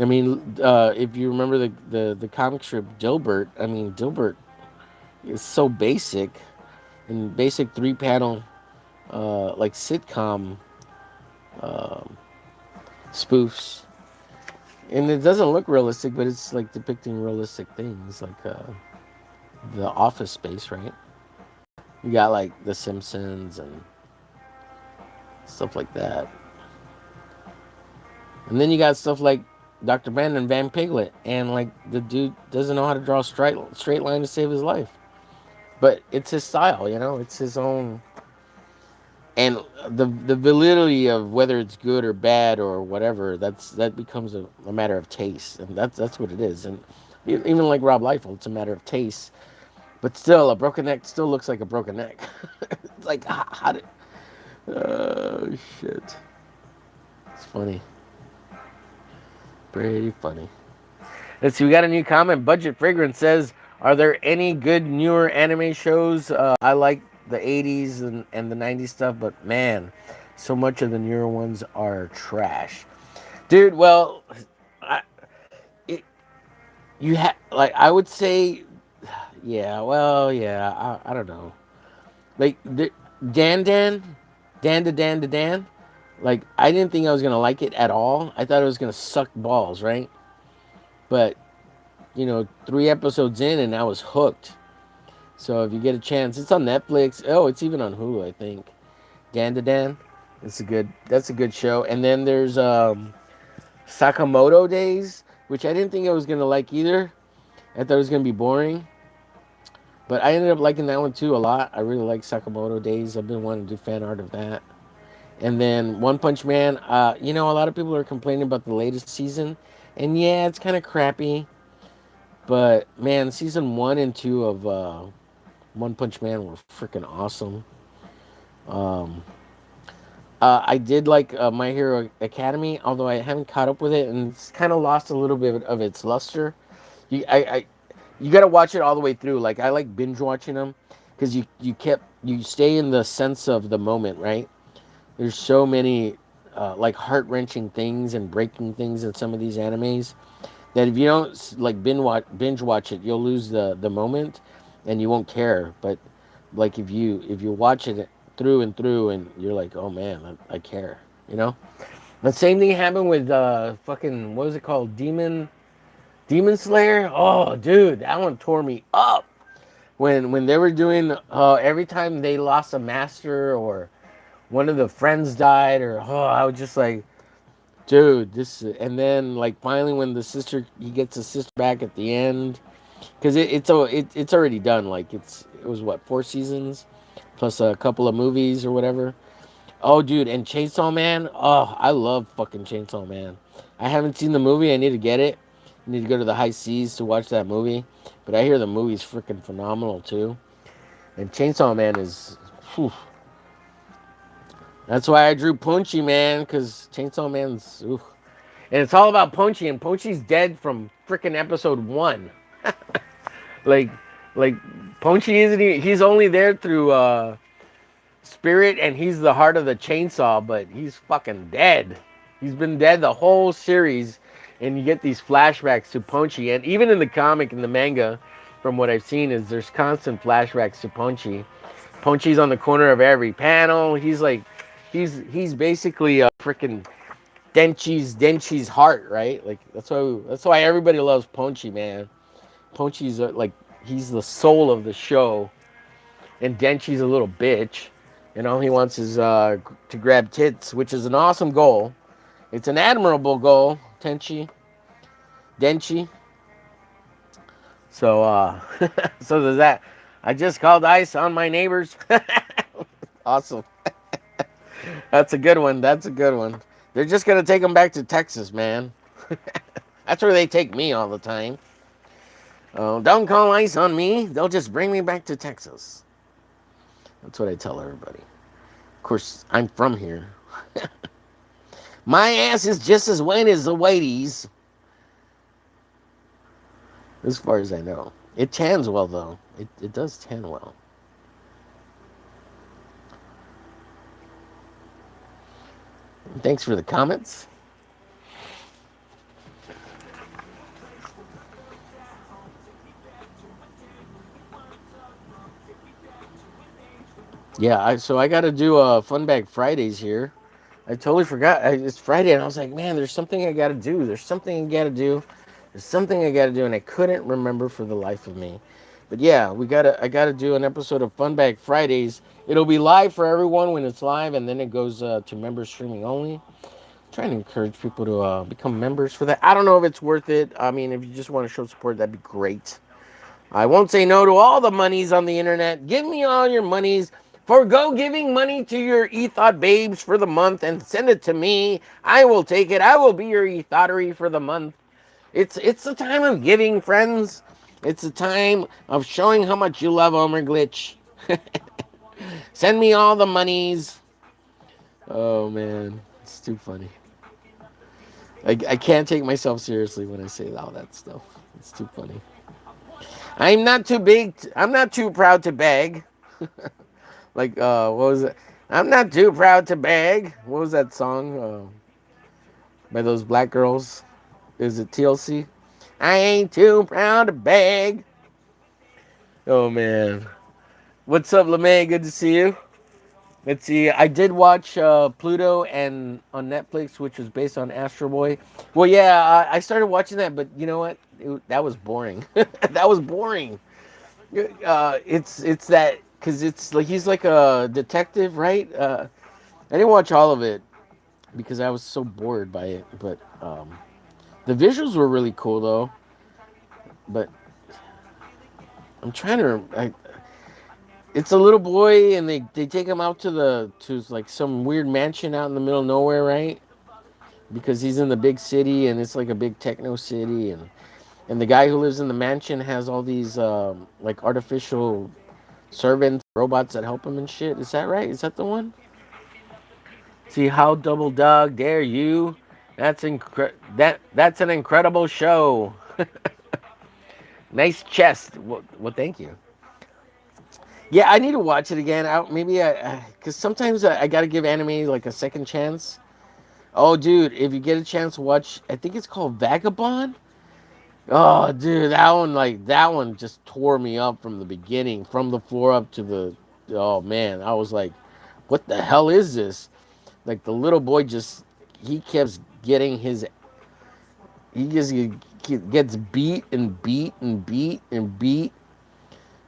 I mean, if you remember the comic strip Dilbert, I mean Dilbert is so basic and basic three panel like sitcom um, spoofs, and it doesn't look realistic, but it's like depicting realistic things like the Office Space, right? You got like The Simpsons and stuff like that, and then you got stuff like Dr. Brandon Van Piglet, and like the dude doesn't know how to draw a straight line to save his life, but it's his style, you know, it's his own. And the validity of whether it's good or bad or whatever, that becomes a matter of taste, and that's what it is. And even like Rob Liefeld, it's a matter of taste. But still, a broken neck still looks like a broken neck. It's like how did? Oh shit! It's funny, pretty funny. Let's see. We got a new comment. Budget Fragrance says, "Are there any good newer anime shows? I like the '80s and the '90s stuff, but man, so much of the newer ones are trash, dude." Well, I, it, you have like I would say, yeah. Well, yeah. I don't know. Like Dan Dan, Dan. Like I didn't think I was gonna like it at all. I thought it was gonna suck balls, right? But you know, 3 episodes in and I was hooked. So if you get a chance, it's on Netflix. Oh, it's even on Hulu, I think. Dan to Dan. That's a good show. And then there's Sakamoto Days, which I didn't think I was gonna like either. I thought it was gonna be boring. But I ended up liking that one too a lot. I really like Sakamoto Days. I've been wanting to do fan art of that. And then One Punch Man, you know, a lot of people are complaining about the latest season. And yeah, it's kind of crappy. But man, season 1 and 2 of One Punch Man were freaking awesome. Um, I did like My Hero Academy, although I haven't caught up with it, and it's kind of lost a little bit of its luster. You got to watch it all the way through. Like I like binge watching them because you stay in the sense of the moment, right? There's so many like heart wrenching things and breaking things in some of these animes that if you don't like binge watch it, you'll lose the moment, and you won't care. But like if you watch it through and through, and you're like, oh man, I care, you know. The same thing happened with fucking what was it called, Demon Slayer. Oh dude, that one tore me up when they were doing every time they lost a master or one of the friends died, or I was just like, dude, this. And then like finally when he gets his sister back at the end, because it's already done. Like it was what, 4 seasons plus a couple of movies or whatever. Oh dude, and Chainsaw Man. Oh, I love fucking Chainsaw Man. I haven't seen the movie. I need to get it. I need to go to the high seas to watch that movie. But I hear the movie's freaking phenomenal too. And Chainsaw Man is. Whew, that's why I drew Punchy, man, because Chainsaw Man's. Oof. And it's all about Punchy, and Punchy's dead from freaking episode 1. like, like Punchy isn't he's only there through Spirit, and he's the heart of the chainsaw, but he's fucking dead. He's been dead the whole series, and you get these flashbacks to Punchy, and even in the comic and the manga, from what I've seen, is there's constant flashbacks to Punchy. Punchy's on the corner of every panel. He's like, he's basically a freaking Denchi's heart, right? Like that's why everybody loves Punchy, man. Punchy's like he's the soul of the show, and Denchi's a little bitch. You know, he wants his to grab tits, which is an awesome goal. It's an admirable goal, Denchi. So so there's that. I just called ice on my neighbors. Awesome. That's a good one. That's a good one. They're just gonna take him back to Texas, man. That's where they take me all the time. Oh, don't call ice on me. They'll just bring me back to Texas. That's what I tell everybody. Of course, I'm from here. My ass is just as white as the whiteies, as far as I know. It tans well, though. It does tan well. Thanks for the comments. Yeah, so I got to do a Fun Bag Fridays here. I totally forgot. It's Friday, and I was like, man, there's something I got to do. There's something I got to do. There's something I got to do, and I couldn't remember for the life of me. But yeah, I gotta do an episode of Fun Bag Fridays. It'll be live for everyone when it's live, and then it goes to members streaming only. I'm trying to encourage people to become members for that. I don't know if it's worth it. I mean, if you just want to show support, that'd be great. I won't say no to all the monies on the internet. Give me all your monies. Forgo giving money to your ethot babes for the month and send it to me. I will take it. I will be your ethottery for the month. It's a time of giving, friends. It's a time of showing how much you love omerglitch. Send me all the monies. Oh man, it's too funny. I can't take myself seriously when I say all that stuff. It's too funny. I'm not too big. I'm not too proud to beg. Like, what was it? I'm not too proud to beg. What was that song by those black girls? Is it TLC? I ain't too proud to beg. Oh, man. What's up, LeMay? Good to see you. Let's see. I did watch Pluto and on Netflix, which was based on Astro Boy. Well, yeah, I started watching that, but you know what? That was boring. That was boring. It's that because it's like he's like a detective, right? I didn't watch all of it because I was so bored by it. But the visuals were really cool though. But I'm trying to. It's a little boy, and they take him out to like some weird mansion out in the middle of nowhere, right? Because he's in the big city, and it's like a big techno city, and the guy who lives in the mansion has all these like artificial servants, robots that help him and shit. Is that right? Is that the one? See how double dog dare you? That's an incredible show. Nice chest. Well, thank you. Yeah, I need to watch it again. Maybe because sometimes I got to give anime like a second chance. Oh, dude, if you get a chance, watch. I think it's called Vagabond. Oh, dude, that one just tore me up from the beginning, from the floor up to the. Oh man, I was like, what the hell is this? Like the little boy just he kept getting his he just gets beat and beat and beat and beat.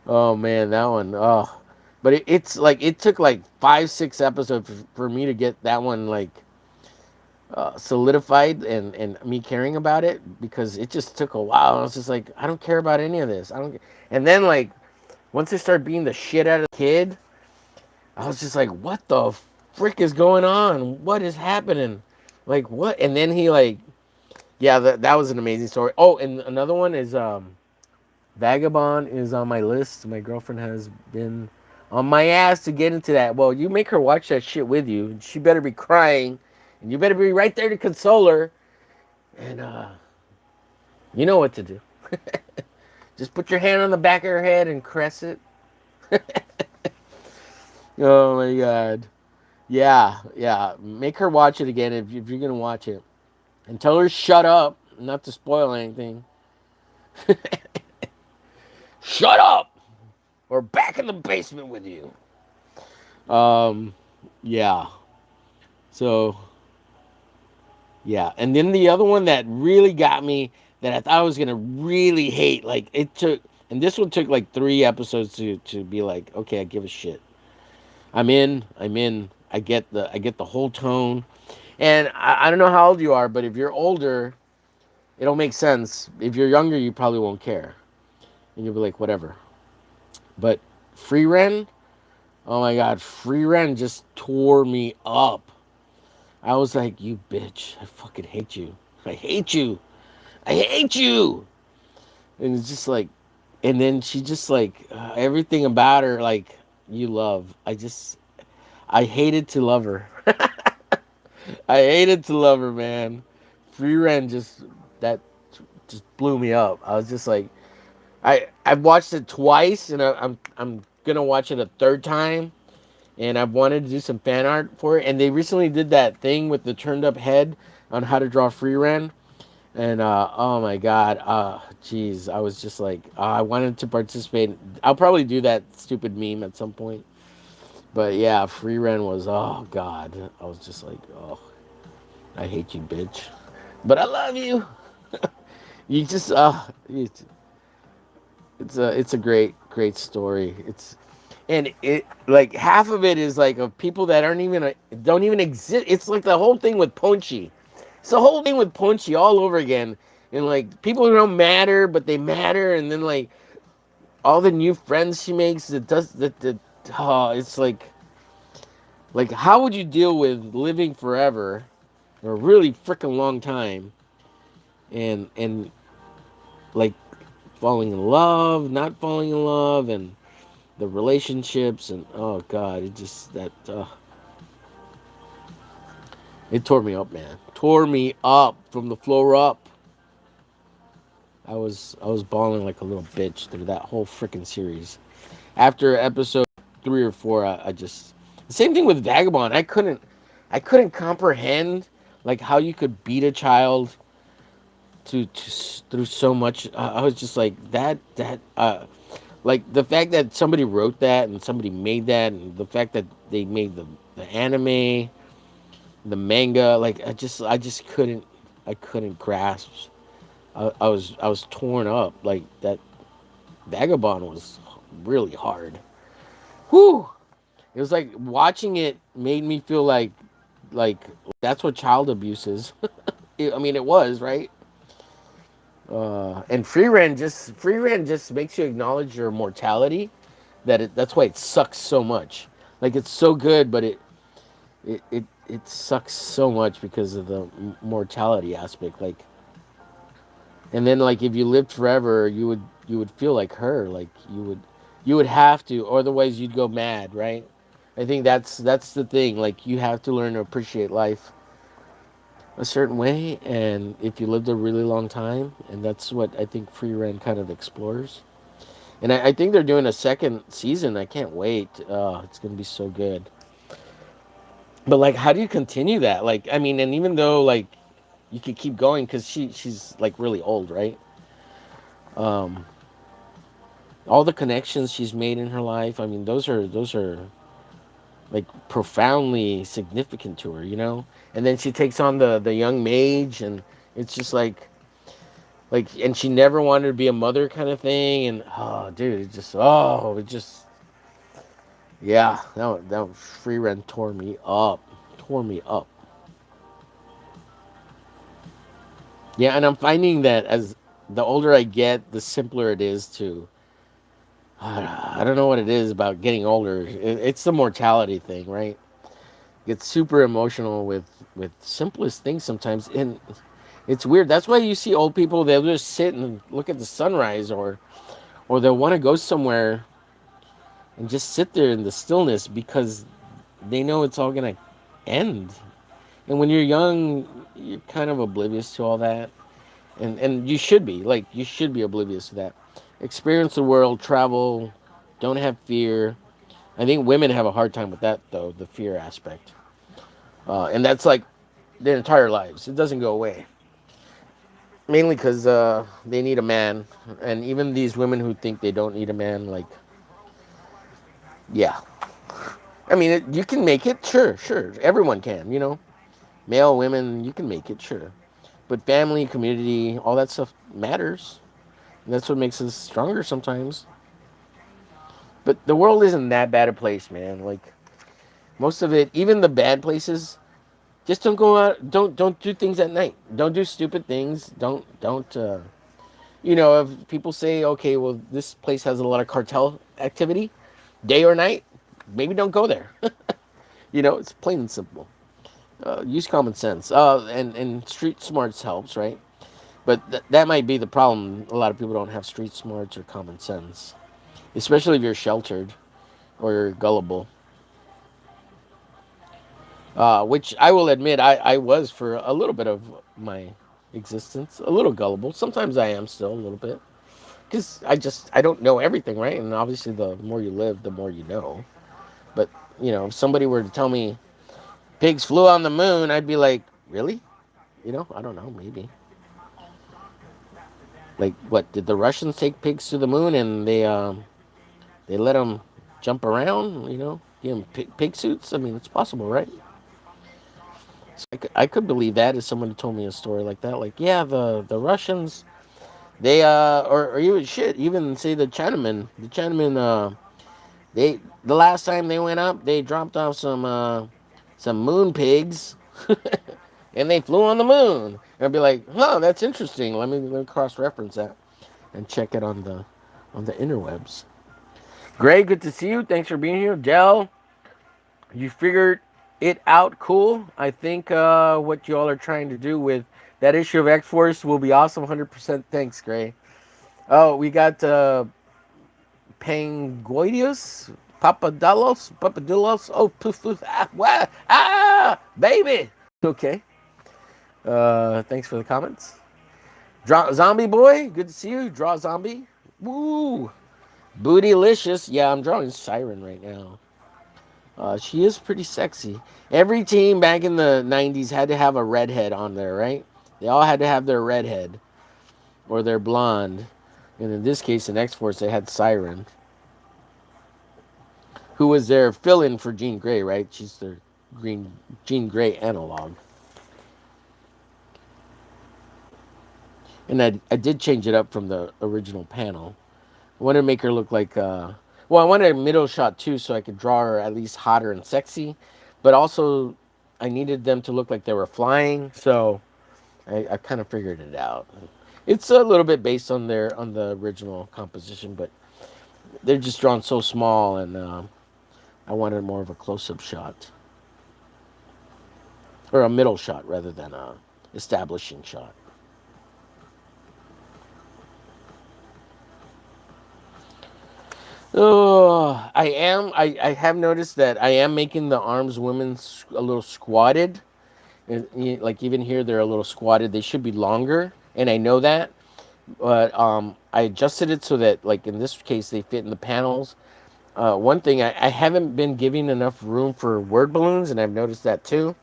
Oh man, that one. Oh, but it's like it took like 5 6 episodes for me to get that one like solidified and me caring about it because it just took a while. I was just like, I don't care about any of this. I don't. And then like once I started being the shit out of the kid, I was just like, what the frick is going on? What is happening? Like what? And then he like, yeah, that was an amazing story. Oh, and another one is Vagabond is on my list. My girlfriend has been on my ass to get into that. Well, you make her watch that shit with you. She better be crying, and you better be right there to console her. And you know what to do. Just put your hand on the back of her head and caress it. Oh my god. Yeah, yeah. Make her watch it again if you're gonna watch it, and tell her shut up, not to spoil anything. Shut up, or back in the basement with you. Um, yeah. So yeah, and then the other one that really got me that I thought I was gonna really hate, like it took, and this one took like 3 episodes to be like, okay, I give a shit. I'm in. I'm in. I get the whole tone, and I don't know how old you are, but if you're older, it'll make sense. If you're younger, you probably won't care, and you'll be like, whatever. But Free Ren, oh my god, Free Ren just tore me up. I was like, you bitch, I fucking hate you. I hate you. I hate you. And it's just like, and then she just like everything about her, like you love. I hated to love her. I hated to love her, man. Free Ren that just blew me up. I was just like, I've watched it twice, and I'm gonna watch it a third time. And I've wanted to do some fan art for it. And they recently did that thing with the turned up head on how to draw Free Ren. And oh my god, jeez, I was just like, I wanted to participate. I'll probably do that stupid meme at some point. But yeah, Free Ren was, oh god, I was just like, oh, I hate you, bitch, but I love you. You just, it's a great story. And it like half of it is like of people that aren't even don't even exist. It's like the whole thing with Punchy. It's the whole thing with Punchy all over again. And like people who don't matter, but they matter, and then like all the new friends she makes, it does that. Oh, it's like how would you deal with living forever, or a really freaking long time, and like falling in love, not falling in love, and the relationships, and oh god, it just that it tore me up, man. Tore me up from the floor up. I was bawling like a little bitch through that whole freaking series. After episode 3 or 4, I just the same thing with Vagabond. I couldn't comprehend like how you could beat a child to through so much. I was just like that like the fact that somebody wrote that and somebody made that, and the fact that they made the anime, the manga, like I just couldn't grasp. I was torn up. Like that Vagabond was really hard. Whew. It was like watching it made me feel like that's what child abuse is. I mean, it was right. And free rent just makes you acknowledge your mortality. That's why it sucks so much. Like it's so good, but it sucks so much because of the mortality aspect. Like, and then like if you lived forever, you would feel like her. Like you would have to, or otherwise you'd go mad, right? I think that's the thing. Like you have to learn to appreciate life a certain way, and if you lived a really long time, and that's what I think Free Rent kind of explores. And I think they're doing a second season. I can't wait. It's gonna be so good. But like, how do you continue that? Like, I mean, and even though like you could keep going because she's like really old, right? Um, all the connections she's made in her life. I mean, those are like profoundly significant to her, you know. And then she takes on the young mage, and it's just like, and she never wanted to be a mother, kind of thing. And oh, dude, it just yeah, that free rent tore me up. Yeah, and I'm finding that as the older I get, the simpler it is to. I don't know what it is about getting older. It's the mortality thing, right? Get super emotional with simplest things sometimes, and it's weird. That's why you see old people, they'll just sit and look at the sunrise, or they'll want to go somewhere and just sit there in the stillness because they know it's all gonna end. And when you're young, you're kind of oblivious to all that, and you should be oblivious to that. Experience the world, travel, don't have fear. I think women have a hard time with that though, the fear aspect, and that's like their entire lives. It doesn't go away. Mainly because they need a man, and even these women who think they don't need a man, like, yeah. I mean, you can make it, sure, sure. Everyone can, male, women, you can make it, sure. But family, community, all that stuff matters. And that's what makes us stronger sometimes. But the world isn't that bad a place, man. Like most of it, even the bad places, just don't go out. Don't do things at night. Don't do stupid things. Don't. If people say, okay, well, this place has a lot of cartel activity, day or night, maybe don't go there. It's plain and simple. Use common sense. And street smarts helps, right? But that might be the problem. A lot of people don't have street smarts or common sense, especially if you're sheltered. or gullible. Which I will admit I was for a little bit of my existence, a little gullible. Sometimes I am still a little bit. Because I don't know everything, right? And obviously, the more you live, the more you know. But, if somebody were to tell me pigs flew on the moon, I'd be like, really? I don't know, maybe. Like, what, did the Russians take pigs to the moon and they let them jump around, give them pig suits? I mean, it's possible, right? So I could believe that if someone told me a story like that. Like, yeah, the Russians, they, or even shit, even say the Chinamen, the last time they went up, they dropped off some moon pigs, and they flew on the moon. And I'd be like, huh, that's interesting. Let me cross reference that and check it on the interwebs. Greg, good to see you. Thanks for being here. Dell, you figured it out. Cool. I think what you all are trying to do with that issue of X Force will be awesome. 100%. Thanks, Gray. Oh, we got Pangoidius, Papadullos. Oh, poof, poof. Baby. Okay. Thanks for the comments. Zombie boy, good to see you. Draw zombie. Woo. Bootylicious. Yeah, I'm drawing Siren right now. She is pretty sexy. Every team back in the 90s had to have a redhead on there, right? They all had to have their redhead or their blonde. And in this case, in X Force, they had Siren, who was their fill-in for Jean Grey, right? She's their green Jean Grey analog. And I did change it up from the original panel. I wanted to make her look like, I wanted a middle shot too, so I could draw her at least hotter and sexy. But also, I needed them to look like they were flying, so I kind of figured it out. It's a little bit based on the original composition, but they're just drawn so small, and I wanted more of a close-up shot or a middle shot rather than a establishing shot. Oh, I have noticed that I am making the arms women a little squatted. And, like even here, they're a little squatted. They should be longer, and I know that. But I adjusted it so that, like in this case, they fit in the panels. One thing I haven't been giving enough room for word balloons, and I've noticed that too.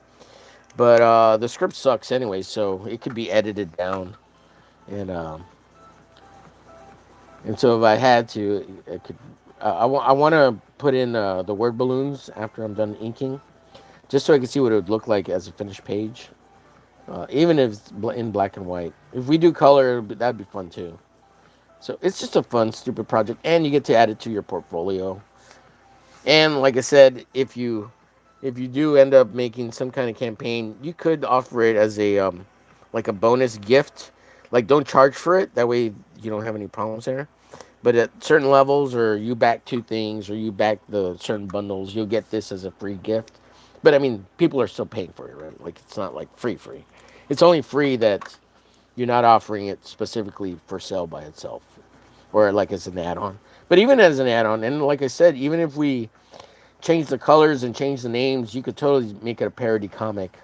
But the script sucks anyway, so it could be edited down, and so if I had to, I could. I want to put in the word balloons after I'm done inking, just so I can see what it would look like as a finished page, even if it's in black and white. If we do color, that'd be fun too. So it's just a fun, stupid project, and you get to add it to your portfolio. And like I said, if you do end up making some kind of campaign, you could offer it as a like a bonus gift. Like don't charge for it. That way you don't have any problems there. But at certain levels, or you back two things, or you back the certain bundles, you'll get this as a free gift. But I mean, people are still paying for it, right? Like it's not like free. It's only free that you're not offering it specifically for sale by itself, or like as an add-on. But even as an add-on, and like I said, even if we change the colors and change the names, you could totally make it a parody comic,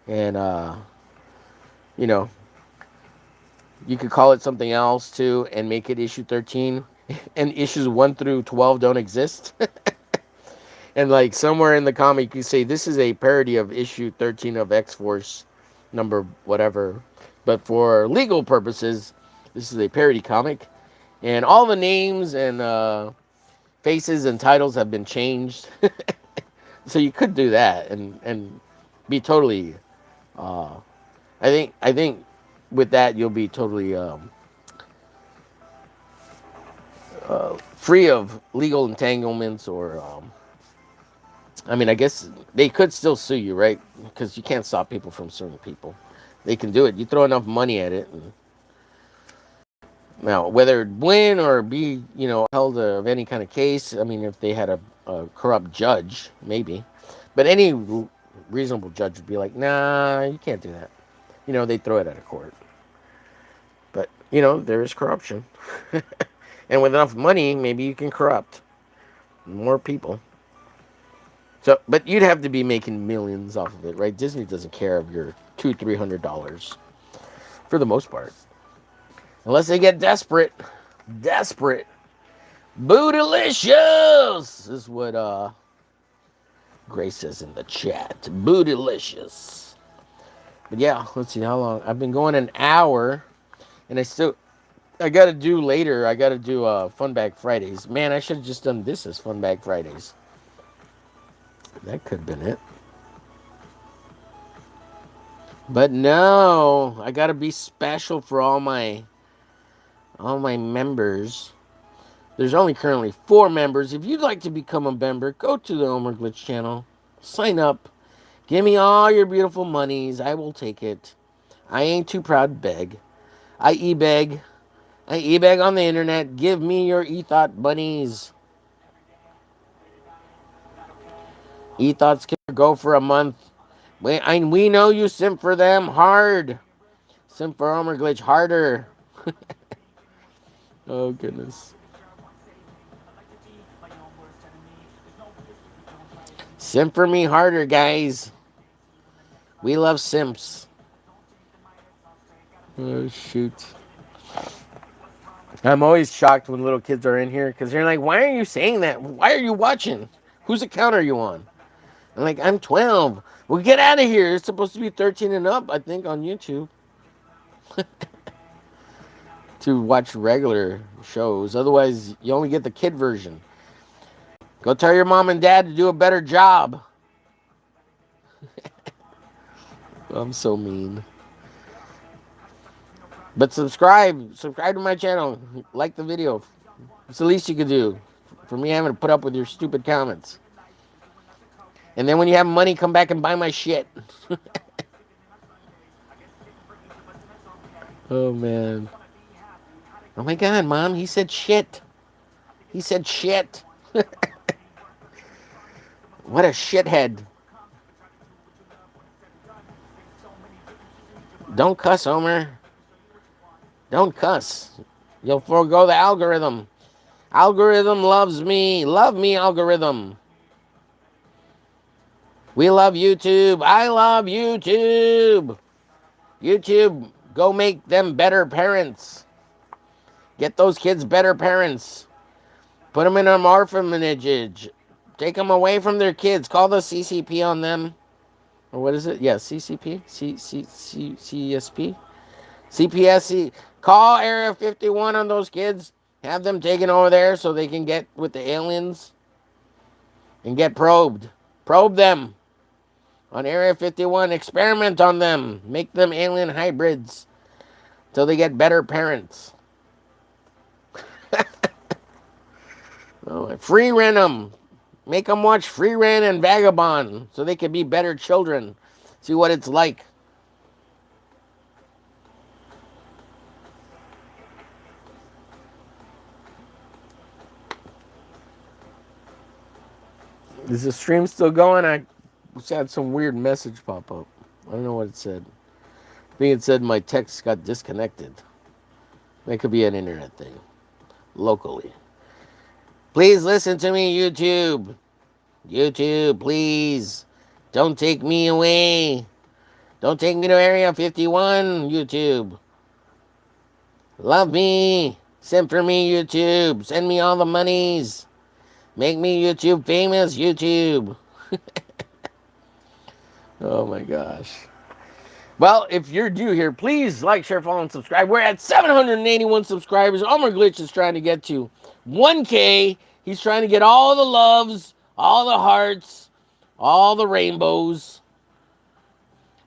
and you know, you could call it something else too, and make it issue 13, and issues 1 through 12 don't exist. And like somewhere in the comic, you say this is a parody of issue 13 of X Force, number whatever. But for legal purposes, this is a parody comic, and all the names and faces and titles have been changed. So you could do that and be totally. Uh, I think with that you'll be totally free of legal entanglements, or I mean, I guess they could still sue you, right? Because you can't stop people from suing people. They can do it. You throw enough money at it, and now whether it win or be, held of any kind of case. I mean, if they had a corrupt judge, maybe, but any reasonable judge would be like, nah, you can't do that. They throw it out of court. But there is corruption, and with enough money, maybe you can corrupt. more people. So, but you'd have to be making millions off of it, right? Disney doesn't care of your $200-300 for the most part, unless they get desperate. Desperate. Bootylicious is what Grace says in the chat. Bootylicious. But yeah, let's see how long. I've been going an hour, and I gotta do later. I gotta do Fun Bag Fridays. Man, I should have just done this as Fun Bag Fridays. That could have been it. But no, I gotta be special for all my members. There's only currently 4 members. If you'd like to become a member, go to the omerglitch channel, sign up, give me all your beautiful monies. I will take it. I ain't too proud to beg. I e-beg. I e-beg on the internet. Give me your e-thought bunnies. E-thoughts can go for a month. We know you simp for them hard. Simp for omerglitch harder. Oh, goodness. Simp for me harder, guys. We love simps. Oh, shoot. I'm always shocked when little kids are in here because they're like, why are you saying that? Why are you watching? Whose account are you on? I'm like, I'm 12. Well, get out of here. It's supposed to be 13 and up, I think, on YouTube. To watch regular shows. Otherwise, you only get the kid version. Go tell your mom and dad to do a better job. I'm so mean. But subscribe to my channel, like the video. It's the least you could do for me having to put up with your stupid comments. And then when you have money, come back and buy my shit. Oh, man. Oh, my God, Mom, he said shit. He said shit. What a shithead. Don't cuss, Homer. Don't cuss. You'll forego the algorithm. Algorithm loves me. Love me, algorithm. We love YouTube. I love YouTube. YouTube, go make them better parents. Get those kids better parents. Put them in an orphanage. Take them away from their kids. Call the CCP on them. Or what is it? Yeah, CCP? CSP? CPSC. Call Area 51 on those kids. Have them taken over there so they can get with the aliens and get probed. Probe them on Area 51. Experiment on them. Make them alien hybrids till they get better parents. Oh, free rent them. Make them watch Free Rent and Vagabond so they can be better children. See what it's like. Is the stream still going? I just had some weird message pop up. I don't know what it said. I think it said my text got disconnected. That could be an internet thing. Locally. Please listen to me, YouTube. YouTube, please. Don't take me away. Don't take me to Area 51, YouTube. Love me. Send for me, YouTube. Send me all the monies. Make me YouTube famous, YouTube. Oh my gosh. Well, if you're new here, please like, share, follow, and subscribe. We're at 781 subscribers. omerglitch is trying to get to 1K. He's trying to get all the loves, all the hearts, all the rainbows.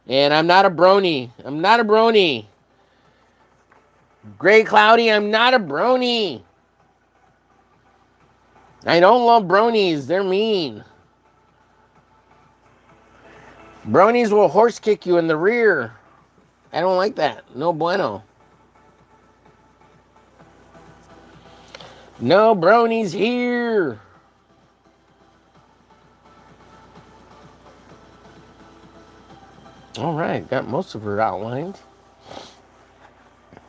And I'm not a brony. I'm not a brony. Gray Cloudy, I'm not a brony. I don't love bronies. They're mean. Bronies will horse kick you in the rear. I don't like that. No bueno. No bronies here. All right, got most of her outlined.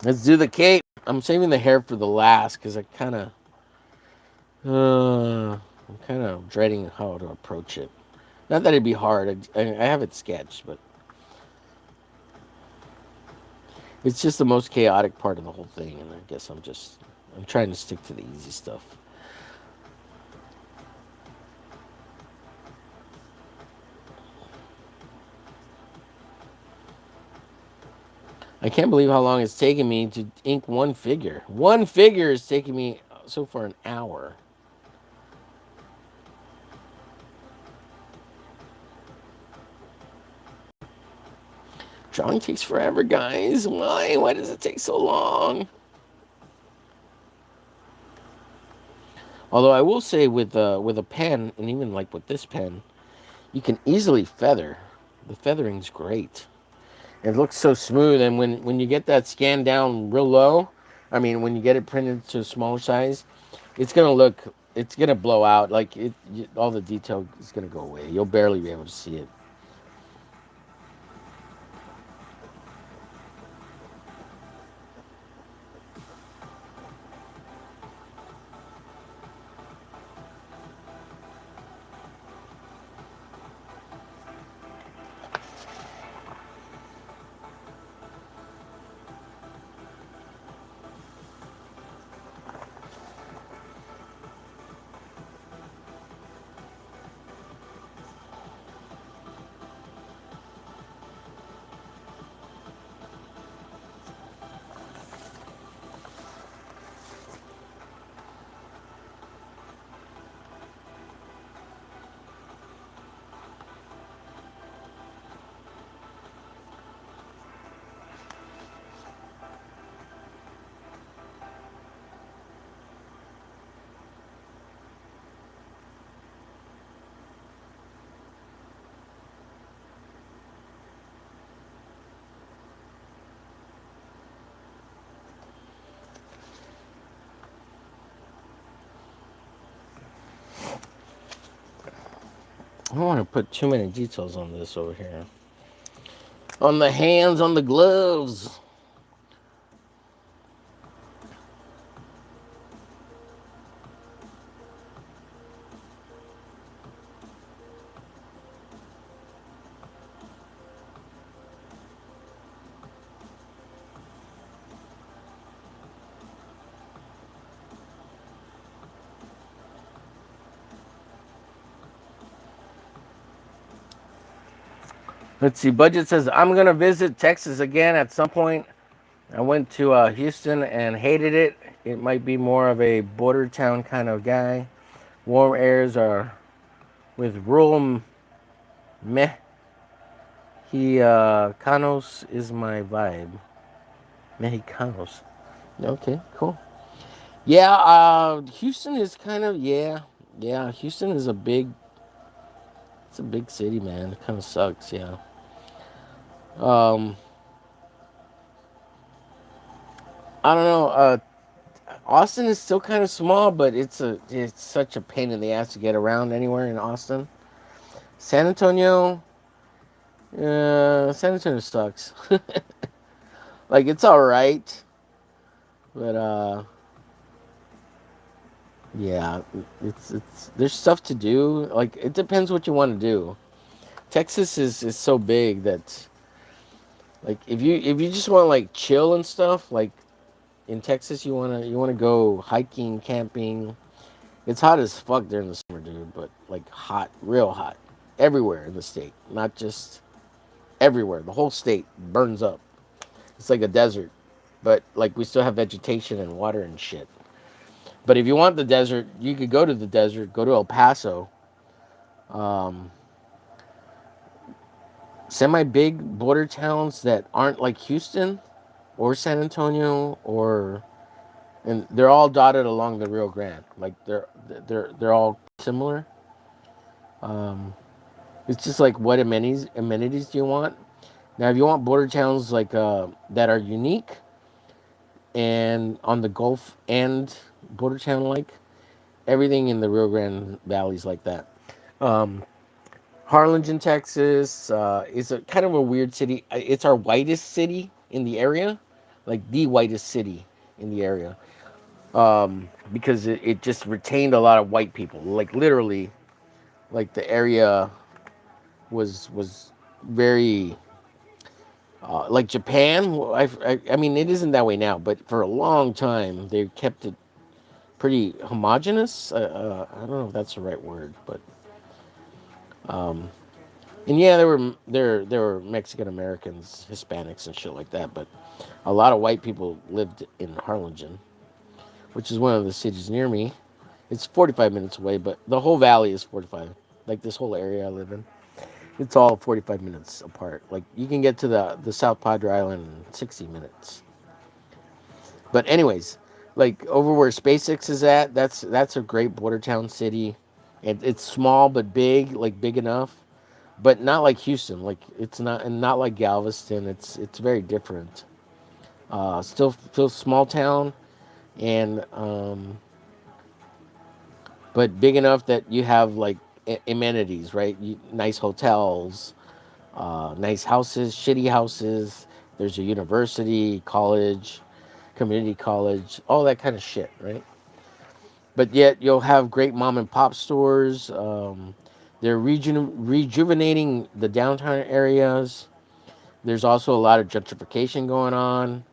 Let's do the cape. I'm saving the hair for the last because I kind of... I'm kind of dreading how to approach it. Not that it'd be hard. I have it sketched, but it's just the most chaotic part of the whole thing, and I guess I'm trying to stick to the easy stuff. I can't believe how long it's taken me to ink one figure. One figure is taking me so far an hour. Drawing takes forever, guys. Why? Why does it take so long? Although I will say with a pen, and even like with this pen, you can easily feather. The feathering's great. It looks so smooth, and when you get that scan down real low, I mean when you get it printed to a smaller size, it's gonna blow out. Like all the detail is gonna go away. You'll barely be able to see it. I don't want to put too many details on this over here. On the hands, on the gloves. Let's see. Budget says I'm gonna visit Texas again at some point. I went to Houston and hated it. It might be more of a border town kind of guy. Warm airs are with rural Mexicanos is my vibe. Mexicanos. Okay, cool. Yeah, Houston is kind of yeah. Houston is it's a big city, man. It kind of sucks, yeah. Um, I don't know. Austin is still kind of small, but it's such a pain in the ass to get around anywhere in Austin. San Antonio, San Antonio sucks. Like it's all right, but yeah, it's there's stuff to do. Like it depends what you want to do. Texas is so big that like if you just want to like chill and stuff, like in Texas you wanna go hiking, camping. It's hot as fuck during the summer, dude, but like hot, real hot, everywhere in the state, not just everywhere. The whole state burns up. It's like a desert, but like we still have vegetation and water and shit. But if you want the desert, you could go to the desert, go to El Paso. Um, Semi big border towns that aren't like Houston or San Antonio or and they're all dotted along the Rio Grande. Like they're all similar. Um, it's just like what amenities do you want? Now, if you want border towns like that are unique and on the Gulf and border town like everything in the Rio Grande Valley is like that. Um, Harlingen, Texas, is a kind of a weird city. It's our whitest city in the area, like the whitest city in the area. because it just retained a lot of white people. Like literally, like the area was very like Japan. I mean, it isn't that way now, but for a long time they kept it pretty homogenous. I don't know if that's the right word, but um, and yeah, there were Mexican Americans, Hispanics, and shit like that. But a lot of white people lived in Harlingen, which is one of the cities near me. It's 45 minutes away, but the whole valley is 45. Like this whole area I live in, it's all 45 minutes apart. Like you can get to the South Padre Island in 60 minutes. But anyways, like over where SpaceX is at, that's a great border town city. It's small but big, like big enough, but not like Houston. Like it's not, and not like Galveston. It's very different. Still small town, and but big enough that you have like amenities, right? Nice hotels, nice houses, shitty houses. There's a university, college, community college, all that kind of shit, right? But yet you'll have great mom and pop stores. They're rejuvenating the downtown areas. There's also a lot of gentrification going on.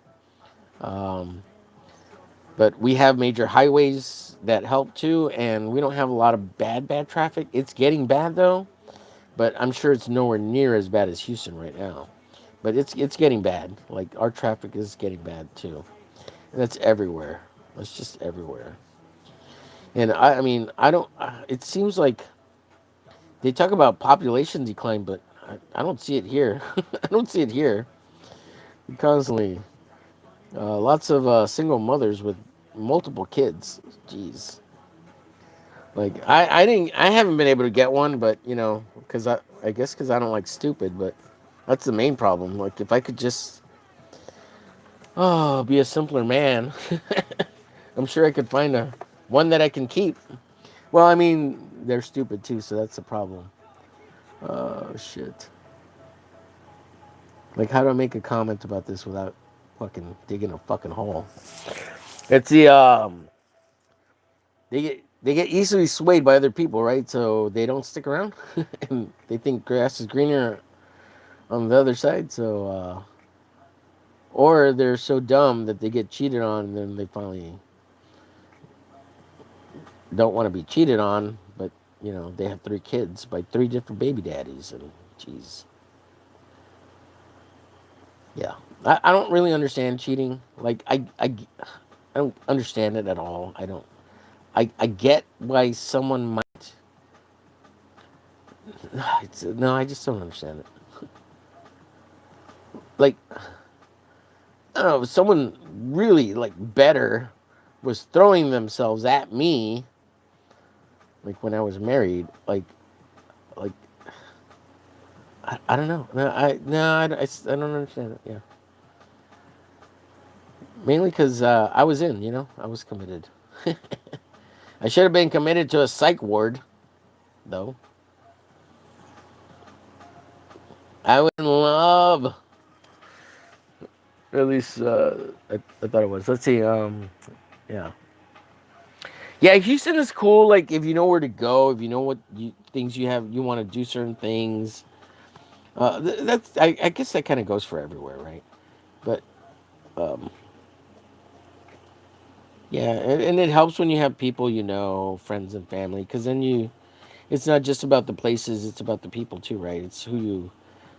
Um, but we have major highways that help too, and we don't have a lot of bad traffic. It's getting bad though, but I'm sure it's nowhere near as bad as Houston right now. But it's getting bad. Like our traffic is getting bad too, and that's everywhere. It's just everywhere. And I mean, I don't. It seems like they talk about population decline, but I don't see it here. I don't see it here. Constantly, lots of single mothers with multiple kids. Jeez. Like I haven't been able to get one, but you know, because I guess because I don't like stupid, but that's the main problem. Like if I could just be a simpler man, I'm sure I could find a one that I can keep. Well, I mean they're stupid too, so that's the problem. Oh shit! Like how do I make a comment about this without fucking digging a fucking hole? It's the they get easily swayed by other people, right? So they don't stick around, and they think grass is greener on the other side. So, or they're so dumb that they get cheated on, and then they finally don't want to be cheated on. But you know, they have 3 kids by 3 different baby daddies, and jeez, yeah. I don't really understand cheating. Like I don't understand it at all. I don't. I get why someone might. No, I just don't understand it. Like I don't know, if someone really like better was throwing themselves at me, like when I was married, like I don't know. I don't understand it. Yeah, mainly because I was in, you know, I was committed. I should have been committed to a psych ward, though. I was in love. Or at least I thought it was. Let's see. Yeah. Yeah, Houston is cool. Like if you know where to go, if you know what things you have, you want to do certain things. That's I guess that kind of goes for everywhere, right? But um, yeah, and it helps when you have people you know, friends and family, because then it's not just about the places, it's about the people too, right? It's who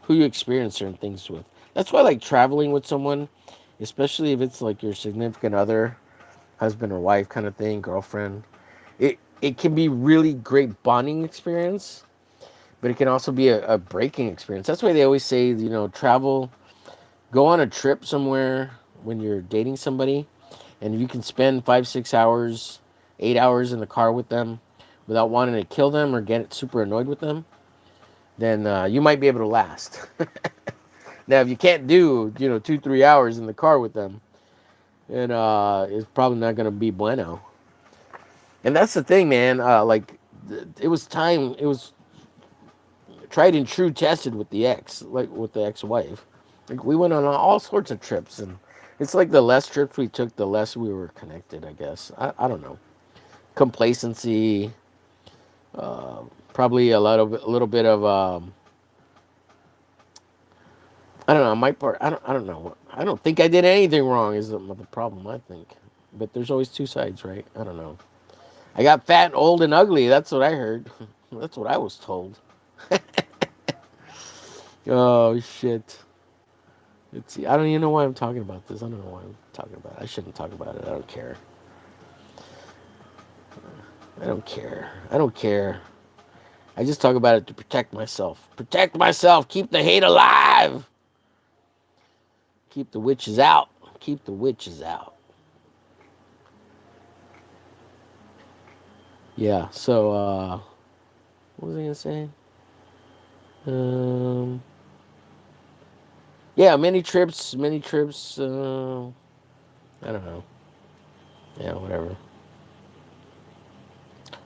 you experience certain things with. That's why I like traveling with someone, especially if it's like your significant other, husband or wife kind of thing, girlfriend. It can be really great bonding experience, but it can also be a breaking experience. That's why they always say, you know, travel, go on a trip somewhere when you're dating somebody, and if you can spend 5 6 hours 8 hours in the car with them without wanting to kill them or get super annoyed with them, then you might be able to last. Now if you can't do, you know, 2 3 hours in the car with them, then it's probably not going to be bueno. And that's the thing, man. Like it was time, it was tried and true tested with the ex, like with the ex-wife. Like we went on all sorts of trips, and It's like the less trips we took, the less we were connected. I guess. I don't know. Complacency. Probably a little bit of I don't know. My part. I don't know. I don't think I did anything wrong. Is the problem? I think. But there's always two sides, right? I don't know. I got fat, old, and ugly. That's what I heard. That's what I was told. Oh shit. Let's see. I don't even know why I'm talking about this. I don't know why I'm talking about it. I shouldn't talk about it. I don't care. I don't care. I don't care. I just talk about it to protect myself. Protect myself. Keep the hate alive. Keep the witches out. Keep the witches out. Yeah. So, what was I gonna say? Um, yeah, many trips. Many trips. I don't know. Yeah, whatever.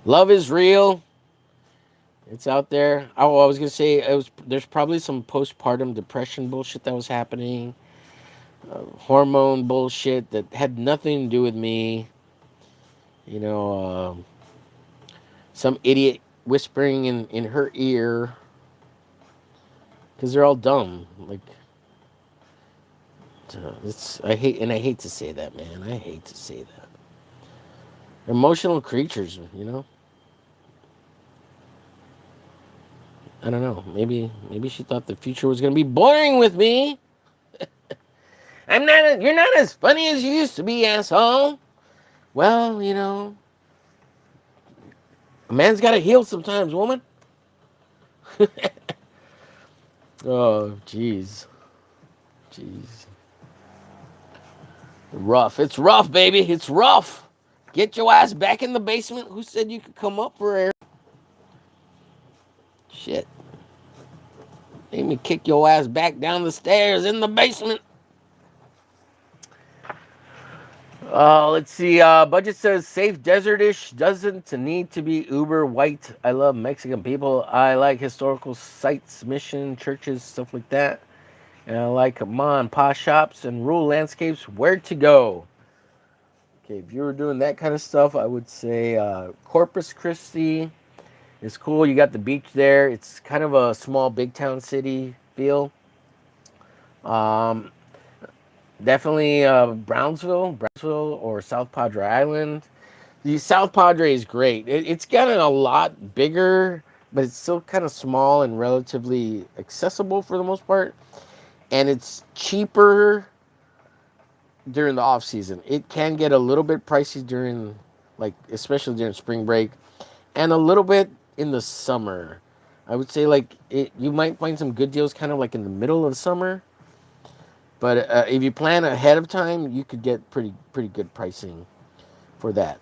Love is real. It's out there. Oh, I was gonna say it was. There's probably some postpartum depression bullshit that was happening, hormone bullshit that had nothing to do with me. You know, some idiot whispering in her ear because they're all dumb. Like, it's I hate to say that, man. I hate to say that. Emotional creatures, you know. I don't know. Maybe she thought the future was gonna be boring with me. I'm not. You're not as funny as you used to be, asshole. Well, you know, a man's got to heal sometimes, woman. Oh, jeez, jeez, rough. It's rough, baby. It's rough. Get your ass back in the basement. Who said you could come up for air? Shit. Made me kick your ass back down the stairs in the basement. Let's see. Budget says safe desertish doesn't need to be uber white. I love Mexican people. I like historical sites, mission, churches, stuff like that. And I like come on, paw shops and rural landscapes. Where to go? Okay, if you were doing that kind of stuff, I would say Corpus Christi is cool. You got the beach there. It's kind of a small, big town city feel. Um, Definitely Brownsville, or South Padre Island. The South Padre is great. It's gotten a lot bigger, but it's still kind of small and relatively accessible for the most part. And it's cheaper during the off season. It can get a little bit pricey during, like, especially during spring break, and a little bit in the summer. I would say like you might find some good deals kind of like in the middle of the summer, but if you plan ahead of time, you could get pretty good pricing for that.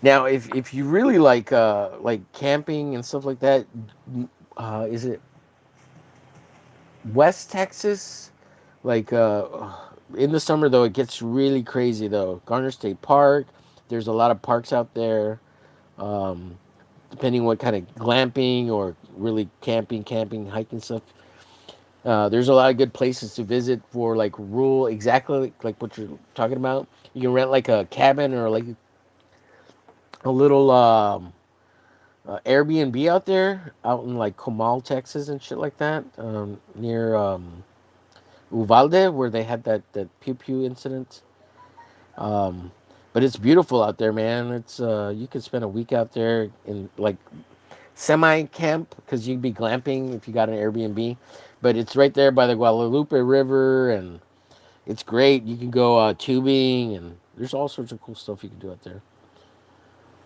Now, if you really like camping and stuff like that, is it West Texas? Like in the summer though, it gets really crazy though. Garner State Park. There's a lot of parks out there. Um, Depending what kind of glamping or really camping, hiking stuff. There's a lot of good places to visit for like rural, exactly like what you're talking about. You can rent like a cabin or like a little Airbnb out there, out in like Comal, Texas, and shit like that, near Uvalde, where they had that pew pew incident. Um, but it's beautiful out there, man. It's you could spend a week out there in like semi camp because you'd be glamping if you got an Airbnb. But it's right there by the Guadalupe River, and it's great. You can go tubing, and there's all sorts of cool stuff you can do out there.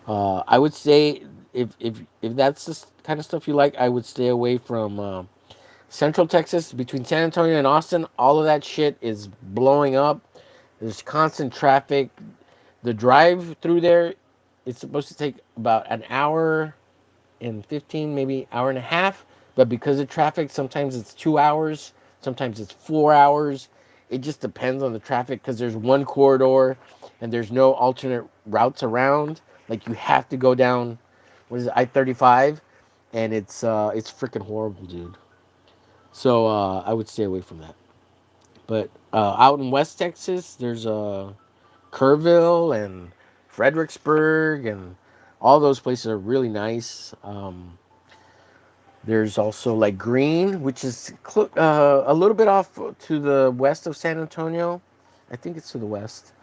I would say if that's the kind of stuff you like, I would stay away from Central Texas between San Antonio and Austin. All of that shit is blowing up. There's constant traffic. The drive through there, it's supposed to take about an hour and 15, maybe hour and a half. But because of traffic, sometimes it's 2 hours, sometimes it's 4 hours. It just depends on the traffic because there's one corridor and there's no alternate routes around. Like you have to go down, what is it, I-35, and it's freaking horrible, dude. So I would stay away from that. But Out in West Texas, there's Kerrville and Fredericksburg, and all those places are really nice. There's also like Green, which is a little bit off to the west of San Antonio. I think it's to the west,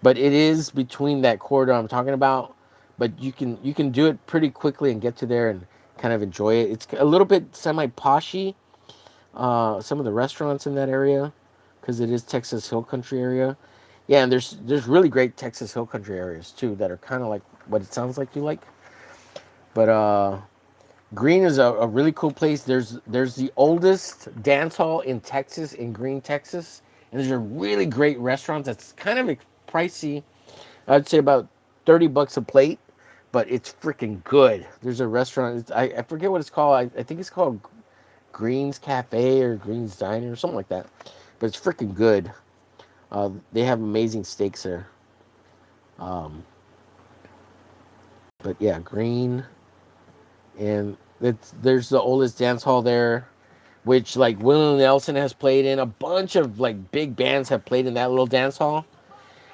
but it is between that corridor I'm talking about. But you can do it pretty quickly and get to there and kind of enjoy it. It's a little bit semi poshy. Some of the restaurants in that area, because it is Texas Hill Country area. Yeah, and there's really great Texas Hill Country areas too that are kind of like what it sounds like you like. But Green is a really cool place. There's the oldest dance hall in Texas, in Green, Texas, and there's a really great restaurant that's kind of pricey. I'd say about $30 a plate, but it's freaking good. There's a restaurant. I forget what it's called. I think it's called Green's Cafe or Green's Diner or something like that. But it's freaking good. They have amazing steaks there. Um, but yeah, Green, and there's the oldest dance hall there, which like Willie Nelson has played in. A bunch of like big bands have played in that little dance hall,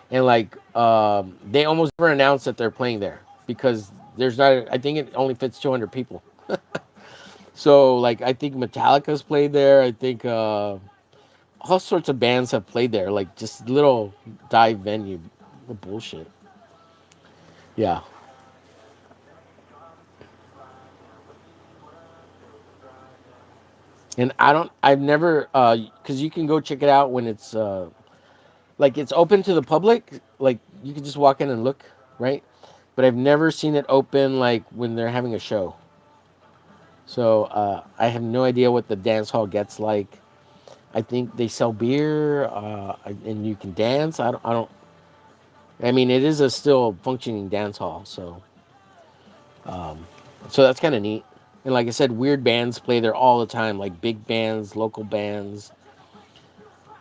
and like they almost never announce that they're playing there because there's not. I think it only fits 200 people. So like I think Metallica's played there. I think all sorts of bands have played there. Like just little dive venue, bullshit. Yeah, and I've never because you can go check it out when it's like it's open to the public. Like you can just walk in and look, right? But I've never seen it open like when they're having a show. So I have no idea what the dance hall gets like. I think they sell beer, and you can dance. I don't. I mean, it is a still functioning dance hall, um, so that's kind of neat. And like I said, weird bands play there all the time, like big bands, local bands,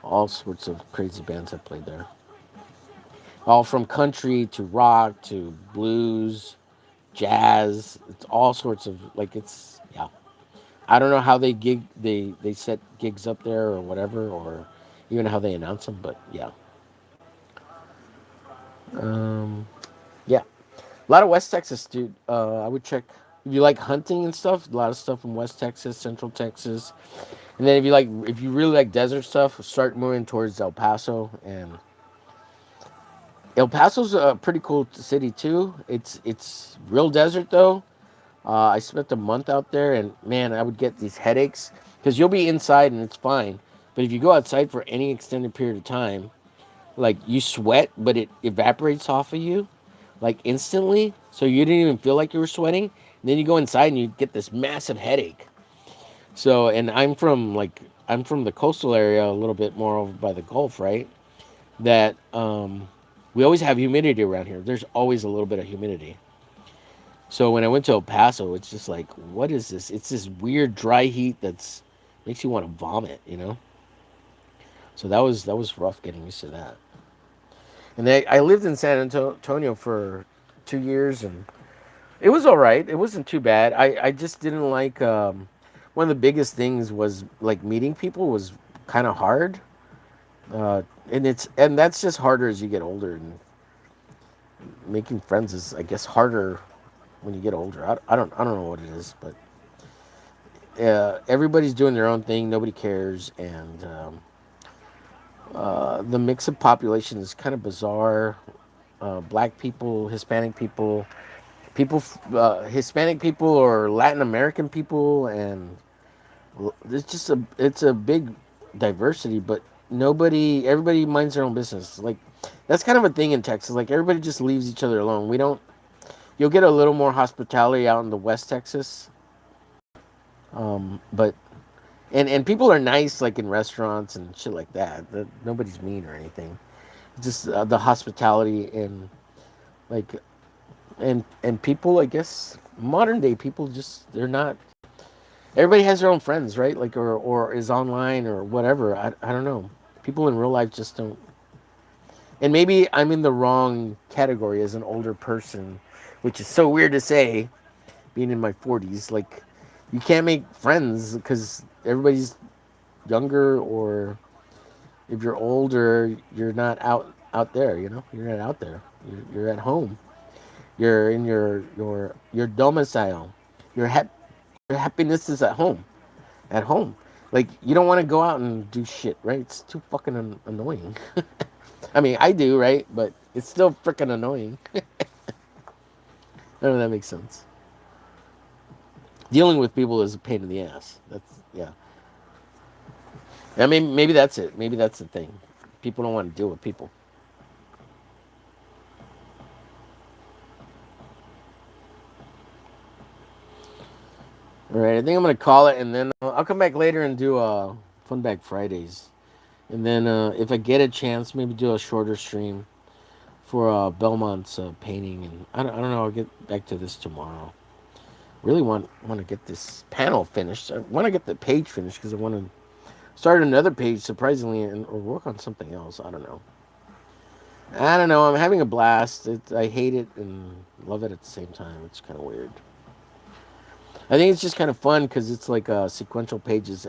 all sorts of crazy bands have played there. All from country to rock to blues, jazz. It's all sorts of like it's yeah. I don't know how they set gigs up there or whatever, or even how they announce them, but yeah. Um, yeah, a lot of West Texas, dude. I would check if you like hunting and stuff. A lot of stuff from West Texas, Central Texas, and then if you really like desert stuff, start moving towards El Paso. And El Paso's a pretty cool city too. It's real desert though. I spent a month out there, and man, I would get these headaches because you'll be inside and it's fine, but if you go outside for any extended period of time, like you sweat, but it evaporates off of you like instantly, so you didn't even feel like you were sweating. And then you go inside and you get this massive headache. So, and I'm from the coastal area, a little bit more over by the Gulf, right? That we always have humidity around here. There's always a little bit of humidity. So when I went to El Paso, it's just like, what is this? It's this weird dry heat that's makes you want to vomit, you know. So that was rough getting used to that. And I lived in San Antonio for 2 years, and it was all right. It wasn't too bad. I just didn't like. One of the biggest things was like meeting people was kind of hard, and that's just harder as you get older. And making friends is, I guess, harder when you get older. I don't know what it is, but everybody's doing their own thing. Nobody cares, and the mix of population is kind of bizarre. Black people, Hispanic people, Hispanic people or Latin American people, and it's a big diversity, but everybody minds their own business. Like that's kind of a thing in Texas. Like everybody just leaves each other alone. We don't. You'll get a little more hospitality out in the West Texas, but and people are nice like in restaurants and shit like that. Nobody's mean or anything. Just the hospitality and like and people, I guess modern day people, just they're not. Everybody has their own friends, right? Like or is online or whatever. I don't know. People in real life just don't. And maybe I'm in the wrong category as an older person, which is so weird to say, being in my 40s. Like you can't make friends because everybody's younger or If you're older, you're not out there. You know, you're not out there. You're at home. You're in your domicile. Your your happiness is at home. At home. Like you don't want to go out and do shit, right? It's too fucking annoying. I mean, I do, right? But it's still freaking annoying. I don't know if that makes sense. Dealing with people is a pain in the ass. That's yeah. I mean, maybe that's it. Maybe that's the thing. People don't want to deal with people. All right, I think I'm gonna call it, and then I'll come back later and do Fun Bag Fridays, and then if I get a chance, maybe do a shorter stream for Belmont's painting, and I don't know. I'll get back to this tomorrow. Really want to get this panel finished. I want to get the page finished because I want to start another page surprisingly, and or work on something else. I don't know. I don't know. I'm having a blast. I hate it and love it at the same time. It's kind of weird. I think it's just kind of fun because it's like sequential pages,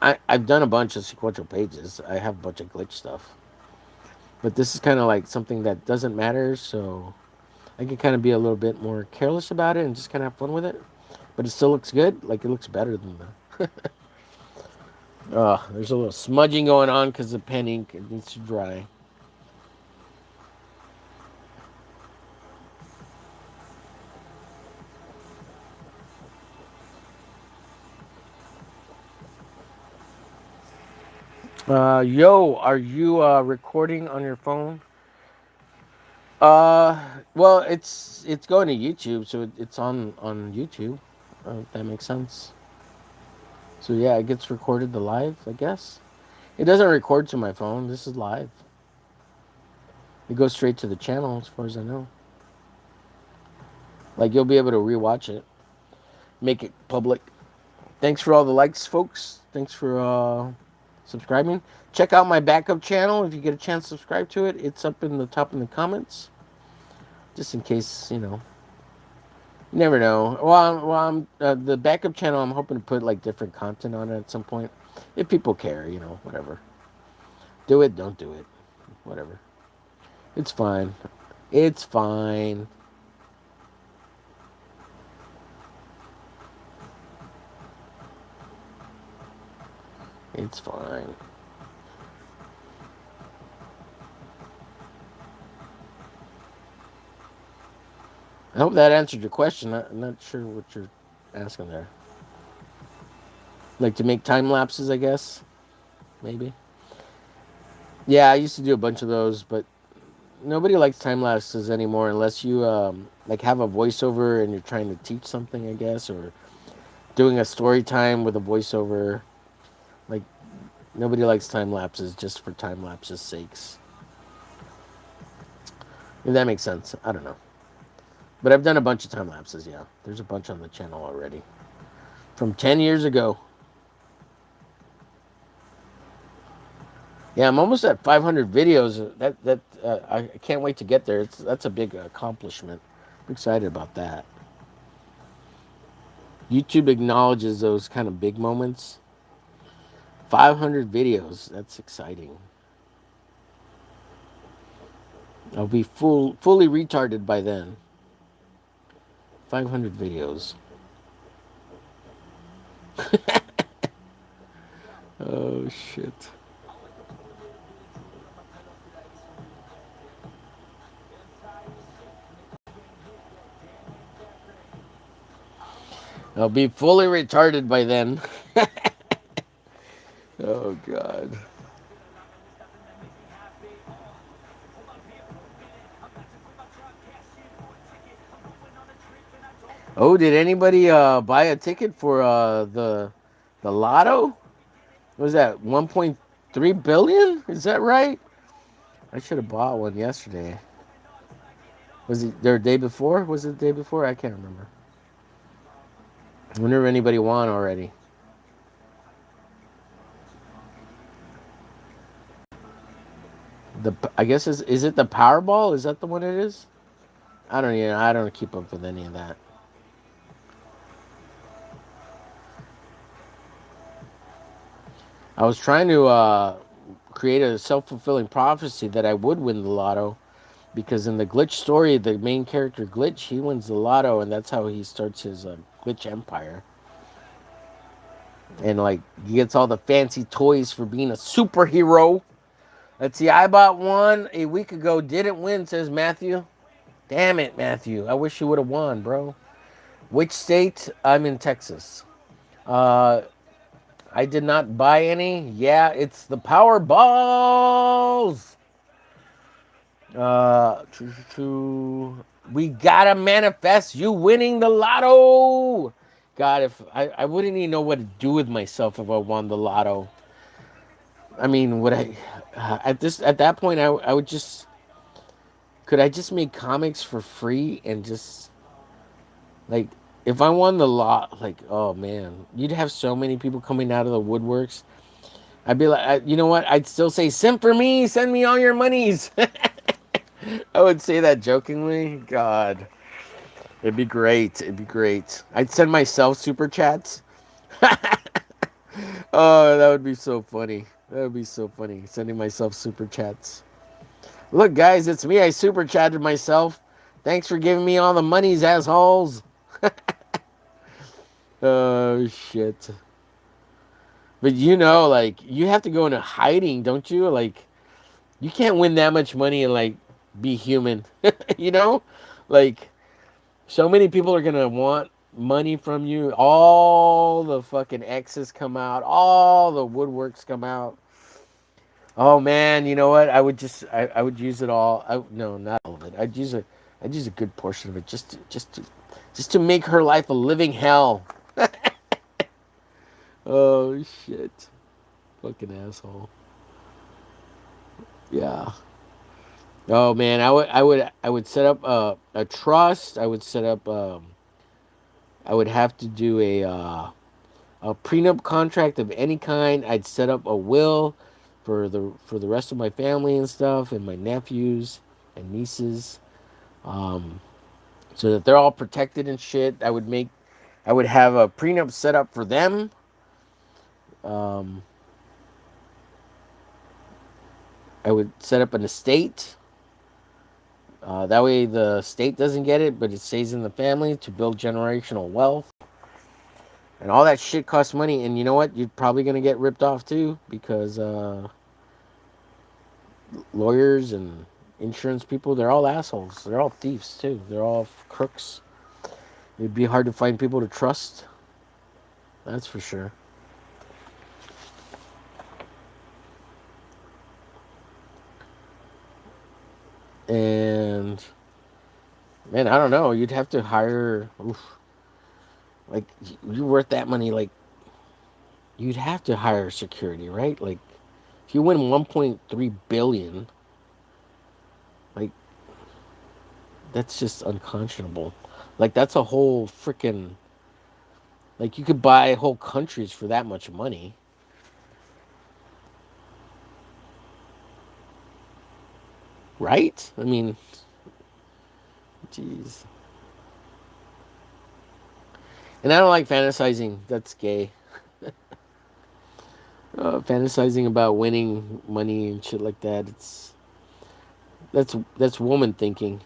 I've done a bunch of sequential pages. I have a bunch of glitch stuff, but this is kind of like something that doesn't matter, so I can kind of be a little bit more careless about it and just kind of have fun with it. But it still looks good. Like it looks better than the. There's a little smudging going on because the pen ink it needs to dry. Yo, are you recording on your phone? Uh, well, it's going to YouTube, so it's on YouTube. If that makes sense. So yeah, it gets recorded the live, I guess. It doesn't record to my phone. This is live. It goes straight to the channel, as far as I know. Like you'll be able to rewatch it, make it public. Thanks for all the likes, folks. Thanks for subscribing. Check out my backup channel if you get a chance to subscribe to it. It's up in the top in the comments, just in case you never know. The backup channel. I'm hoping to put like different content on it at some point, if people care. Whatever. Do it, don't do it, whatever. It's fine. It's fine. It's fine. I hope that answered your question. I'm not sure what you're asking there. Like to make time lapses, I guess. Maybe. Yeah, I used to do a bunch of those, but nobody likes time lapses anymore unless you like have a voiceover and you're trying to teach something, I guess, or doing a story time with a voiceover. Like nobody likes time lapses just for time lapses' sakes. If that makes sense, I don't know. But I've done a bunch of time lapses. Yeah, there's a bunch on the channel already from 10 years ago. Yeah, I'm almost at 500 videos. I can't wait to get there. That's a big accomplishment. I'm excited about that. YouTube acknowledges those kind of big moments. 500 videos. That's exciting. I'll be fully retarded by then. 500 videos. Oh shit. I'll be fully retarded by then. Oh god. Oh, did anybody buy a ticket for the lotto? What was that 1.3 billion? Is that right? I should have bought one yesterday. Was it their day before? Was it the day before? I can't remember. I wonder if anybody won already. I guess is it the Powerball? Is that the one it is? I don't keep up with any of that. I was trying to create a self fulfilling prophecy that I would win the lotto because in the glitch story, the main character Glitch, he wins the lotto, and that's how he starts his glitch empire. And like he gets all the fancy toys for being a superhero. Let's see, I bought one a week ago, didn't win, says Matthew. Damn it, Matthew. I wish you would have won, bro. Which state? I'm in Texas. Uh, I did not buy any. Yeah, it's the Powerballs. We gotta manifest you winning the lotto. God, if I wouldn't even know what to do with myself if I won the lotto. I mean, would I at that point I would just could I just make comics for free and just like if I won the lot like oh man, you'd have so many people coming out of the woodworks. I'd be like, you know what? I'd still say, "Send for me. Send me all your monies." I would say that jokingly. God, it'd be great. It'd be great. I'd send myself super chats. Oh, that would be so funny. That would be so funny. Sending myself super chats. Look, guys, it's me. I super chatted myself. Thanks for giving me all the monies, assholes. Oh shit. But you know, like you have to go into hiding, don't you? Like you can't win that much money and like be human. You know? Like so many people are gonna want money from you. All the fucking X's come out, all the woodworks come out. Oh man, you know what? I would use it all. No, not all of it. I'd use a good portion of it just to make her life a living hell. Oh shit. Fucking asshole. Yeah. Oh man, I would set up a trust. I would set up I would have to do a prenup contract of any kind. I'd set up a will for the rest of my family and stuff and my nephews and nieces, um, so that they're all protected and shit. I would have a prenup set up for them. Um, I would set up an estate. That way the state doesn't get it, but it stays in the family to build generational wealth. And all that shit costs money. And you know what? You're probably gonna get ripped off too because lawyers and insurance people, they're all assholes. They're all thieves too. They're all crooks. It'd be hard to find people to trust. That's for sure. And man, I don't know. You'd have to hire. Oof, like you're worth that money. Like you'd have to hire security, right? Like if you win 1.3 billion, like that's just unconscionable. Like that's a whole freaking like you could buy whole countries for that much money, right? I mean, jeez. And I don't like fantasizing. That's gay. Fantasizing about winning money and shit like that. That's woman thinking,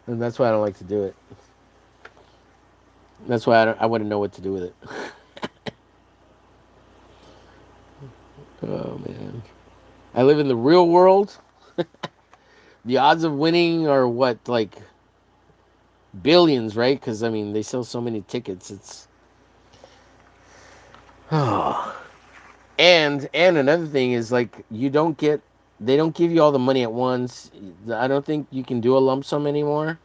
and that's why I don't like to do it. That's why I wouldn't know what to do with it. Oh man, I live in the real world. The odds of winning are what like billions, right? Because I mean they sell so many tickets. It's oh. And another thing is like you don't get they don't give you all the money at once. I don't think you can do a lump sum anymore.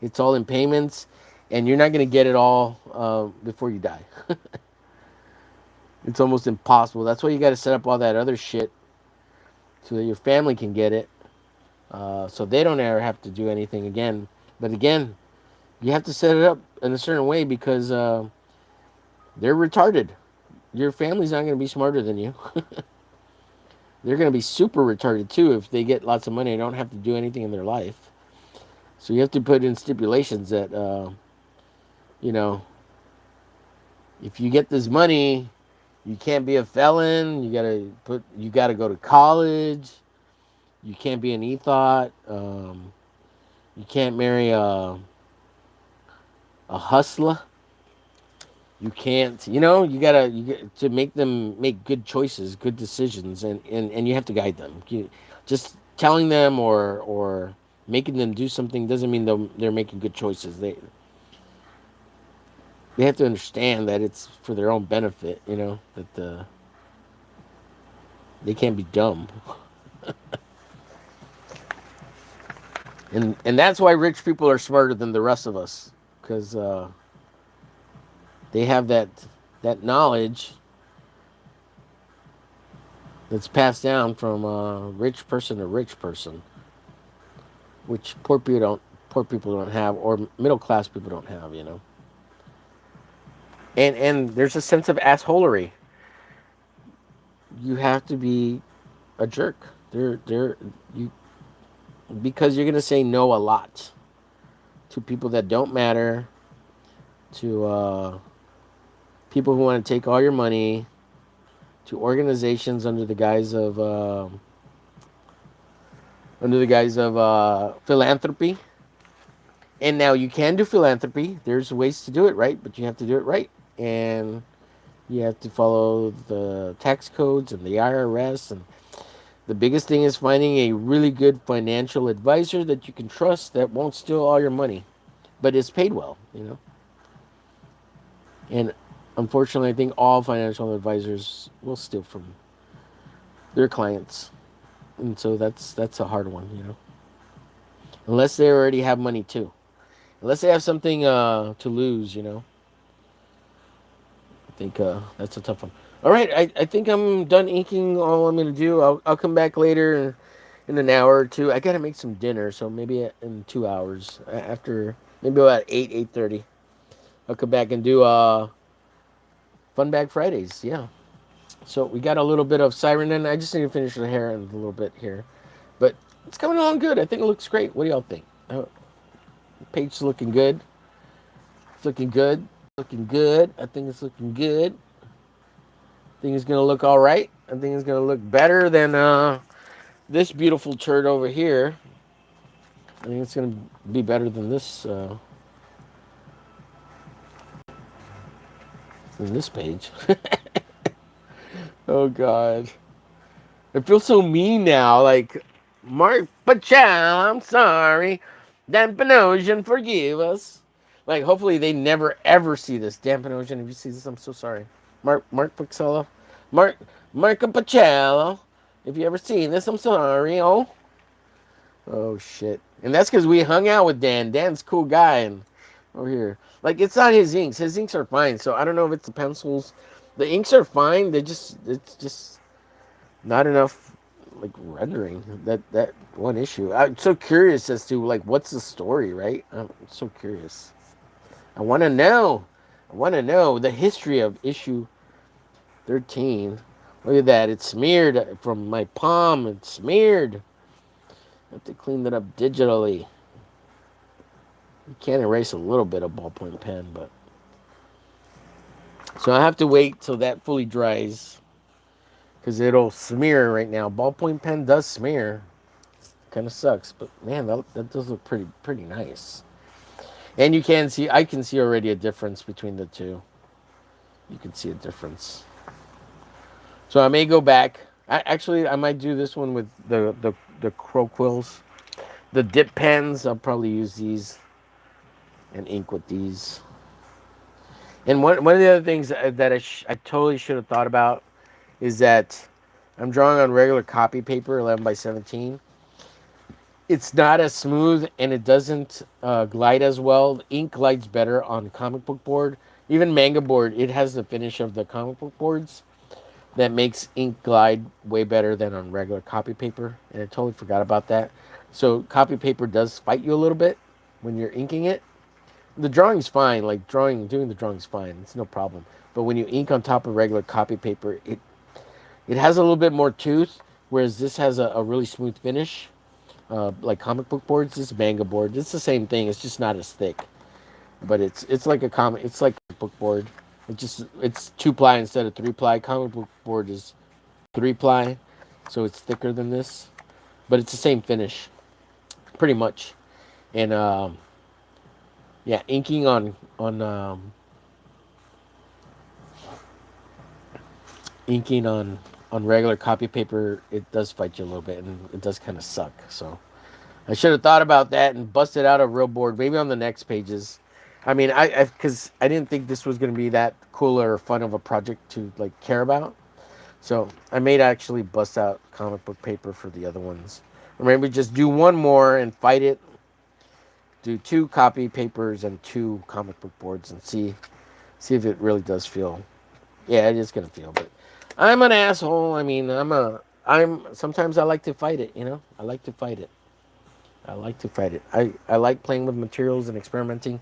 It's all in payments, and you're not gonna get it all before you die. It's almost impossible. That's why you got to set up all that other shit so that your family can get it, so they don't ever have to do anything again. But again, you have to set it up in a certain way because they're retarded. Your family's not going to be smarter than you. They're going to be super retarded too if they get lots of money and don't have to do anything in their life. So you have to put in stipulations that, you know, if you get this money, You can't be a felon. You gotta go to college. You can't be an e-thought. You can't marry a hustler. You can't. You gotta you get to make them make good choices, good decisions, and you have to guide them. Just telling them or making them do something doesn't mean they're making good choices. They have to understand that it's for their own benefit. That they can't be dumb, and that's why rich people are smarter than the rest of us because they have that knowledge that's passed down from rich person to rich person, which poor people don't have, or middle class people don't have. And there's a sense of assholery. You have to be a jerk. You because you're gonna say no a lot to people that don't matter, to people who want to take all your money, to organizations under the guise of philanthropy. And now you can do philanthropy. There's ways to do it right, but you have to do it right, and you have to follow the tax codes and the IRS. And the biggest thing is finding a really good financial advisor that you can trust that won't steal all your money, but is paid well. And unfortunately, I think all financial advisors will steal from their clients, and so that's a hard one. Unless they already have money too, unless they have something to lose. I think that's a tough one. All right, I think I'm done inking all I'm going to do. I'll come back later in an hour or two. I got to make some dinner, so maybe in 2 hours, after maybe about 8:30. I'll come back and do Fun Bag Fridays. Yeah. So we got a little bit of siren in. I just need to finish the hair and a little bit here. But it's coming along good. I think it looks great. What do y'all think? The page's looking good. It's looking good. Looking good. I think it's looking good. I think it's gonna look all right. I think it's gonna look better than this beautiful turd over here. I think it's gonna be better than this page. Oh God, I feel so mean now. Like Mark Pachal, I'm sorry. Dan Panosian, forgive us. Like hopefully they never ever see this. Dan Panosian, if you see this, I'm so sorry. Mark Pixella, Mark Pachal, if you ever seen this, I'm sorry. Oh shit. And that's because we hung out with Dan. Dan's a cool guy, and over here, like it's not his inks. His inks are fine. So I don't know if it's the pencils. The inks are fine. It's just not enough like rendering that one issue. I'm so curious as to like what's the story, right? I'm so curious. I want to know. I want to know the history of issue 13. Look at that. It's smeared from my palm. It's smeared. I have to clean that up digitally. You can erase a little bit of ballpoint pen, but so I have to wait till that fully dries because it'll smear right now. Ballpoint pen does smear. Kind of sucks, but man, that does look pretty nice. And I can see already a difference between the two. You can see a difference. So I may go back. I might do this one with the crow quills. The dip pens, I'll probably use these and ink with these. And one of the other things that I totally should have thought about is that I'm drawing on regular copy paper, 11 by 17. It's not as smooth and it doesn't glide as well. The ink glides better on comic book board. Even manga board, it has the finish of the comic book boards that makes ink glide way better than on regular copy paper. And I totally forgot about that. So copy paper does fight you a little bit when you're inking it. The drawing's fine, like doing the drawing's fine. It's no problem. But when you ink on top of regular copy paper, it has a little bit more tooth, whereas this has a really smooth finish. Like comic book boards, this manga board, it's the same thing. It's just not as thick, but it's like a comic. It's like a book board. It's 2-ply instead of 3-ply. Comic book board is 3-ply, so it's thicker than this, but it's the same finish, pretty much. And yeah, inking on regular copy paper, it does fight you a little bit, and it does kind of suck. So I should have thought about that and busted out a real board, maybe on the next pages. I mean, because I didn't think this was going to be that cool or fun of a project to like care about. So I may actually bust out comic book paper for the other ones, or maybe just do one more and fight it. Do 2 copy papers and 2 comic book boards and see if it really does feel. Yeah, it is gonna feel. But I'm an asshole. I mean, I'm sometimes I like to fight it. You know, I like to fight it. I like to fight it. I like playing with materials and experimenting.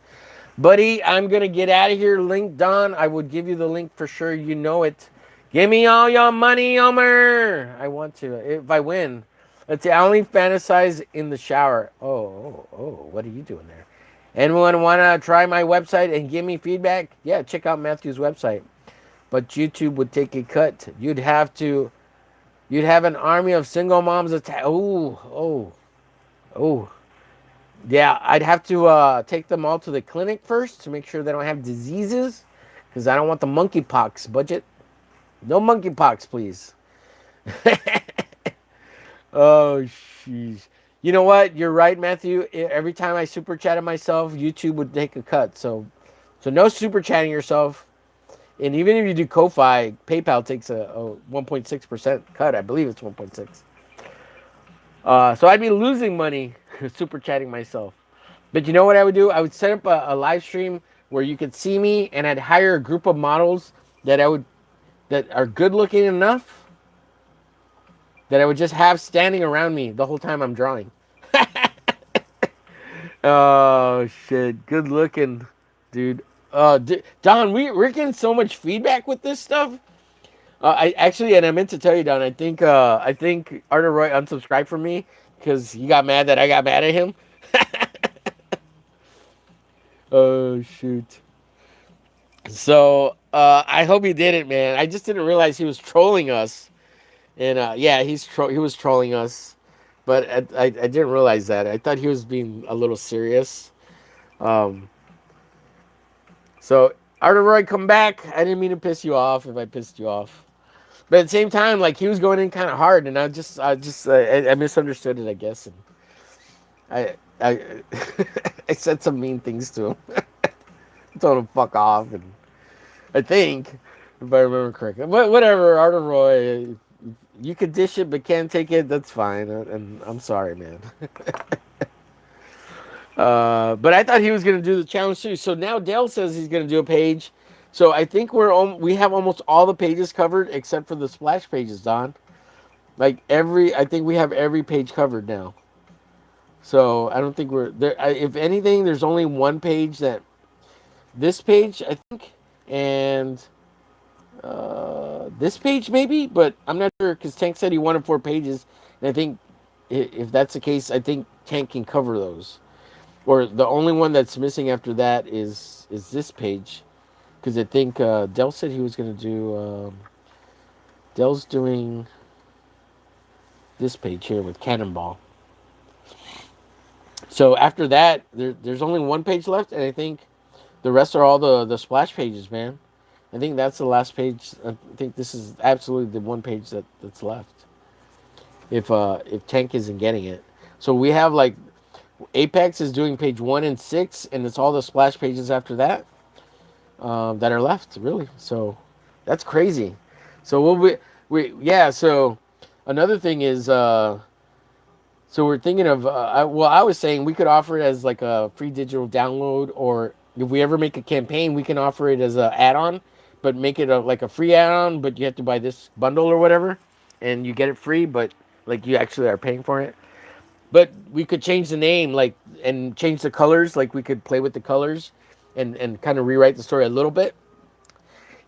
Buddy, I'm going to get out of here. Link Don. I would give you the link for sure. You know it. Give me all your money, Omer. I want to. If I win. Let's see. I only fantasize in the shower. Oh. What are you doing there? Anyone want to try my website and give me feedback? Yeah, check out Matthew's website. But YouTube would take a cut. You'd have an army of single moms attack. Oh. Yeah, I'd have to take them all to the clinic first to make sure they don't have diseases, because I don't want the monkeypox budget. No monkeypox, please. Oh, jeez. You know what? You're right, Matthew. Every time I super chatted myself, YouTube would take a cut. So no super chatting yourself. And even if you do Ko-Fi, PayPal takes a 1.6% cut. I believe it's 1.6. So I'd be losing money super chatting myself. But you know what I would do? I would set up a live stream where you could see me, and I'd hire a group of models that are good looking enough that I would just have standing around me the whole time I'm drawing. Oh shit, good looking, dude. Don, we're getting so much feedback with this stuff. I actually, and I meant to tell you, Don. I think Arthur Roy unsubscribed from me because he got mad that I got mad at him. Oh shoot. So I hope he did it, man. I just didn't realize he was trolling us, and yeah, he was trolling us, but I didn't realize that. I thought he was being a little serious. Um, so Arthur Roy, come back. I didn't mean to piss you off if I pissed you off. But at the same time, like he was going in kind of hard, and I misunderstood it, I guess, and I I said some mean things to him. I told him fuck off, and I think if I remember correctly, but whatever, Arthur Roy, you could dish it but can't take it. That's fine, and I'm sorry, man. But I thought he was gonna do the challenge too. So now Dale says he's gonna do a page. So I think we have almost all the pages covered except for the splash pages, Don. I think we have every page covered now. So I don't think we're there. If anything, there's only one page this page, I think, and this page maybe, but I'm not sure because Tank said he wanted 4 pages, and I think if that's the case, I think Tank can cover those. Or the only one that's missing after that is this page, because I think Dell said he was going to do. Dell's doing this page here with Cannonball. So after that, there's only one page left, and I think the rest are all the splash pages, man. I think that's the last page. I think this is absolutely the one page that's left. If Tank isn't getting it, so we have like Apex is doing page 1 and 6, and it's all the splash pages after that that are left, really. So that's crazy. So yeah. So another thing is, so we're thinking of. I was saying we could offer it as like a free digital download, or if we ever make a campaign, we can offer it as an add-on, but make it like a free add-on, but you have to buy this bundle or whatever, and you get it free, but like you actually are paying for it. But we could change the name, like, and change the colors. Like we could play with the colors, and kind of rewrite the story a little bit,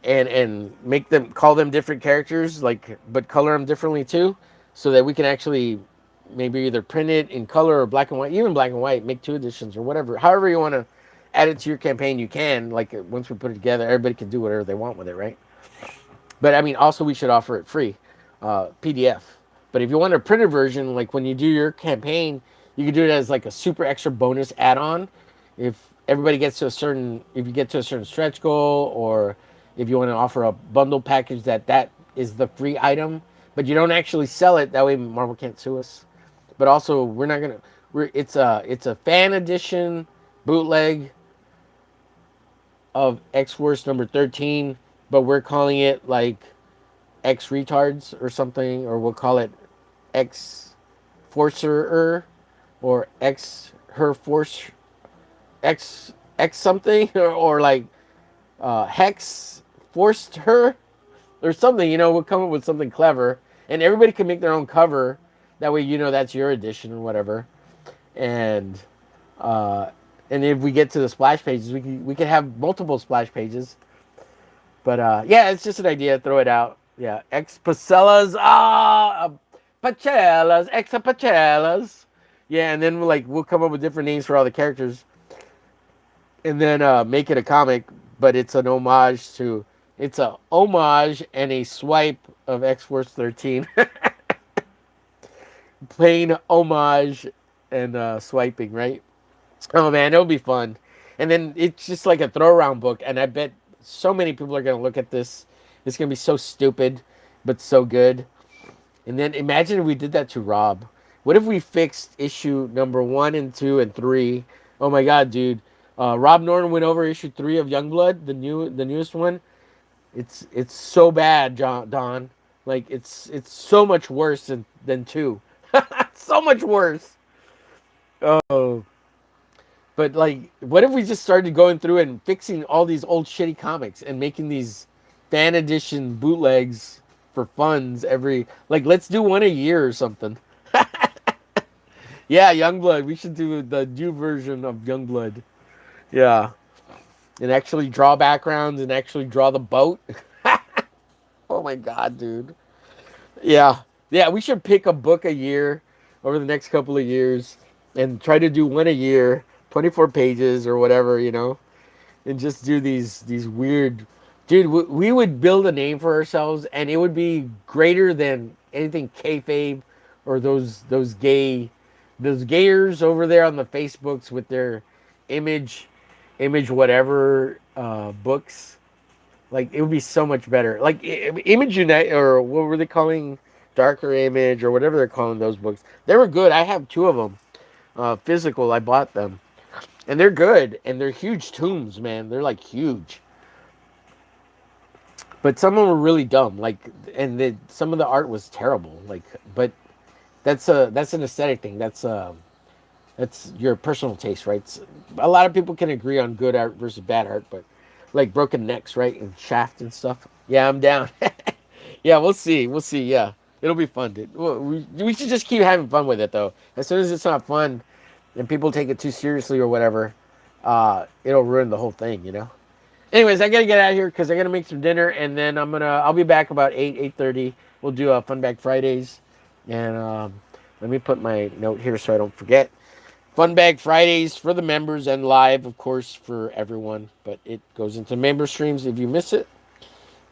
and make them call them different characters, like, but color them differently too, so that we can actually maybe either print it in color or black and white, even black and white. Make 2 editions or whatever, however you want to add it to your campaign, you can. Like once we put it together, everybody can do whatever they want with it, right? But I mean, also we should offer it free, PDF. But if you want a printed version, like when you do your campaign, you can do it as like a super extra bonus add-on. If everybody gets to a certain, if you get to a certain stretch goal, or if you want to offer a bundle package that is the free item, but you don't actually sell it, that way Marvel can't sue us. But also, we're not gonna. It's a fan edition bootleg of X Force number 13, but we're calling it like X retards or something, or we'll call it X Forcerer or X her force X something or like Hex forced her or something. We'll come up with something clever, and everybody can make their own cover. That way, that's your edition or whatever. And uh, and if we get to the splash pages, we can have multiple splash pages. But yeah, it's just an idea. Throw it out. Yeah, ex pacellas, pacellas, ex pacellas. Yeah, and then we'll come up with different names for all the characters, and then make it a comic. But it's a homage and a swipe of X Force 13. Plain homage and swiping, right? Oh man, it'll be fun. And then it's just like a throw around book, and I bet so many people are gonna look at this. It's gonna be so stupid, but so good. And then imagine if we did that to Rob. What if we fixed issue number 1 and 2 and 3? Oh my god, dude! Rob Norton went over issue 3 of Youngblood, the newest one. It's so bad, Don. Like it's so much worse than 2. So much worse. Oh. But like, what if we just started going through and fixing all these old shitty comics and making these fan edition bootlegs for funds every like let's do one a year or something. Yeah, Youngblood. We should do the new version of Youngblood. Yeah, and actually draw backgrounds and actually draw the boat. Oh my god, dude. Yeah, yeah. We should pick a book a year over the next couple of years and try to do one a year, 24 pages or whatever, and just do these weird. Dude, we would build a name for ourselves, and it would be greater than anything kayfabe or those gayers over there on the Facebooks with their image whatever books. Like it would be so much better. Like Image Unite, or what were they calling, Darker Image or whatever they're calling those books. They were good. I have 2 of them, physical. I bought them, and they're good. And they're huge tomes, man. They're like huge. But some of them were really dumb. Like, and some of the art was terrible. Like, but that's an aesthetic thing. That's your personal taste, right? A lot of people can agree on good art versus bad art, but like Broken Necks, right, and Shaft and stuff. Yeah, I'm down. Yeah, we'll see. We'll see. Yeah, it'll be fun, dude. We should just keep having fun with it, though. As soon as it's not fun and people take it too seriously or whatever, it'll ruin the whole thing. Anyways, I gotta get out of here because I gotta make some dinner, and then I'll be back about 8:30. We'll do Fun Bag Fridays, and let me put my note here so I don't forget. Fun Bag Fridays for the members and live, of course, for everyone. But it goes into member streams if you miss it.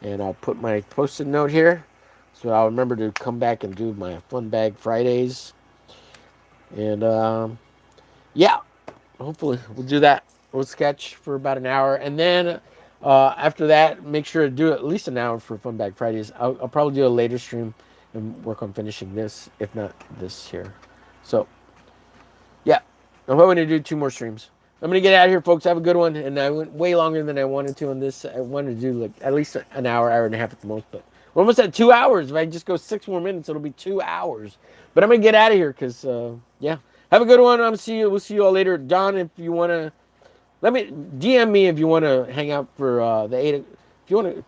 And I'll put my post-it note here so I'll remember to come back and do my Fun Bag Fridays. And yeah, hopefully we'll do that. We'll sketch for about an hour. And then after that, make sure to do at least an hour for Fun Bag Fridays. I'll probably do a later stream and work on finishing this, if not this here. So, yeah. I'm hoping to do 2 more streams. I'm going to get out of here, folks. Have a good one. And I went way longer than I wanted to on this. I wanted to do like at least an hour and a half at the most. But we're almost at 2 hours. If I just go 6 more minutes, it'll be 2 hours. But I'm going to get out of here because, yeah. Have a good one. We'll see you all later. Don, if you want to, let me DM me if you want to hang out for the 8. If you want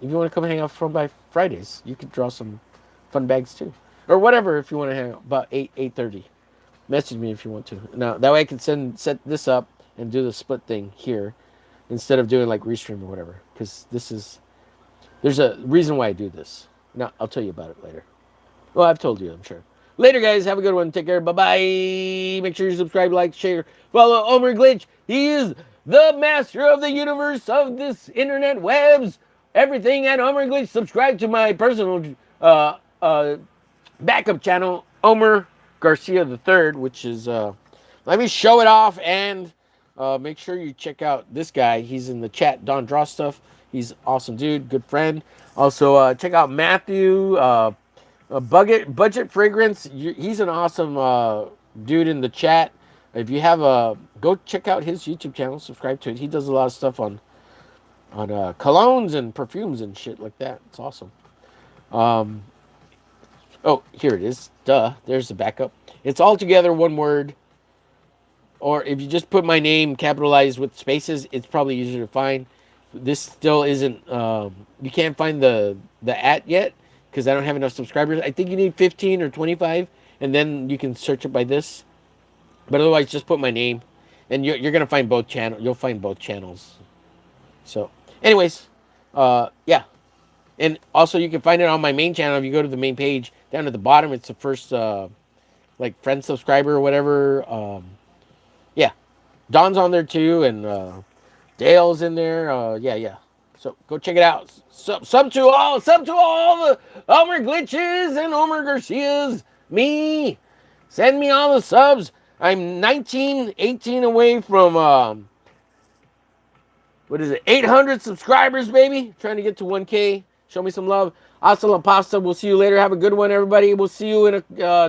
to come hang out from by Fridays, you could draw some fun bags too. Or whatever if you want to hang out about 8:30. Message me if you want to. Now that way I can set this up and do the split thing here instead of doing like restream or whatever. Because there's a reason why I do this. Now I'll tell you about it later. Well, I've told you, I'm sure. Later, guys. Have a good one. Take care. Bye bye. Make sure you subscribe, like, share, follow omerglitch. He is the master of the universe of this internet webs. Everything at Omerglitch. Subscribe to my personal backup channel, Omer Garcia the Third, which is let me show it off and make sure you check out this guy. He's in the chat, Don Draw Stuff. He's awesome dude, good friend. Also check out Matthew Budget Fragrance. He's an awesome dude in the chat. If you have go check out his YouTube channel, subscribe to it. He does a lot of stuff on colognes and perfumes and shit like that. It's awesome. Oh, here it is. Duh. There's the backup. It's all together one word. Or if you just put my name capitalized with spaces, it's probably easier to find. This still isn't. You can't find the at yet because I don't have enough subscribers. I think you need 15 or 25, and then you can search it by this. But otherwise, just put my name, and you're gonna find both channels. You'll find both channels. So, anyways, yeah. And also, you can find it on my main channel. If you go to the main page, down at the bottom, it's the first, like, friend subscriber or whatever. Yeah. Don's on there, too, and Dale's in there. Yeah. So, go check it out. Sub to all the Omer Glitches and Omer Garcias. Me. Send me all the subs. I'm 18 away from, what is it, 800 subscribers, baby. Trying to get to 1K. Show me some love. Hasta la pasta. We'll see you later. Have a good one, everybody. We'll see you in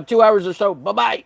2 hours or so. Bye-bye.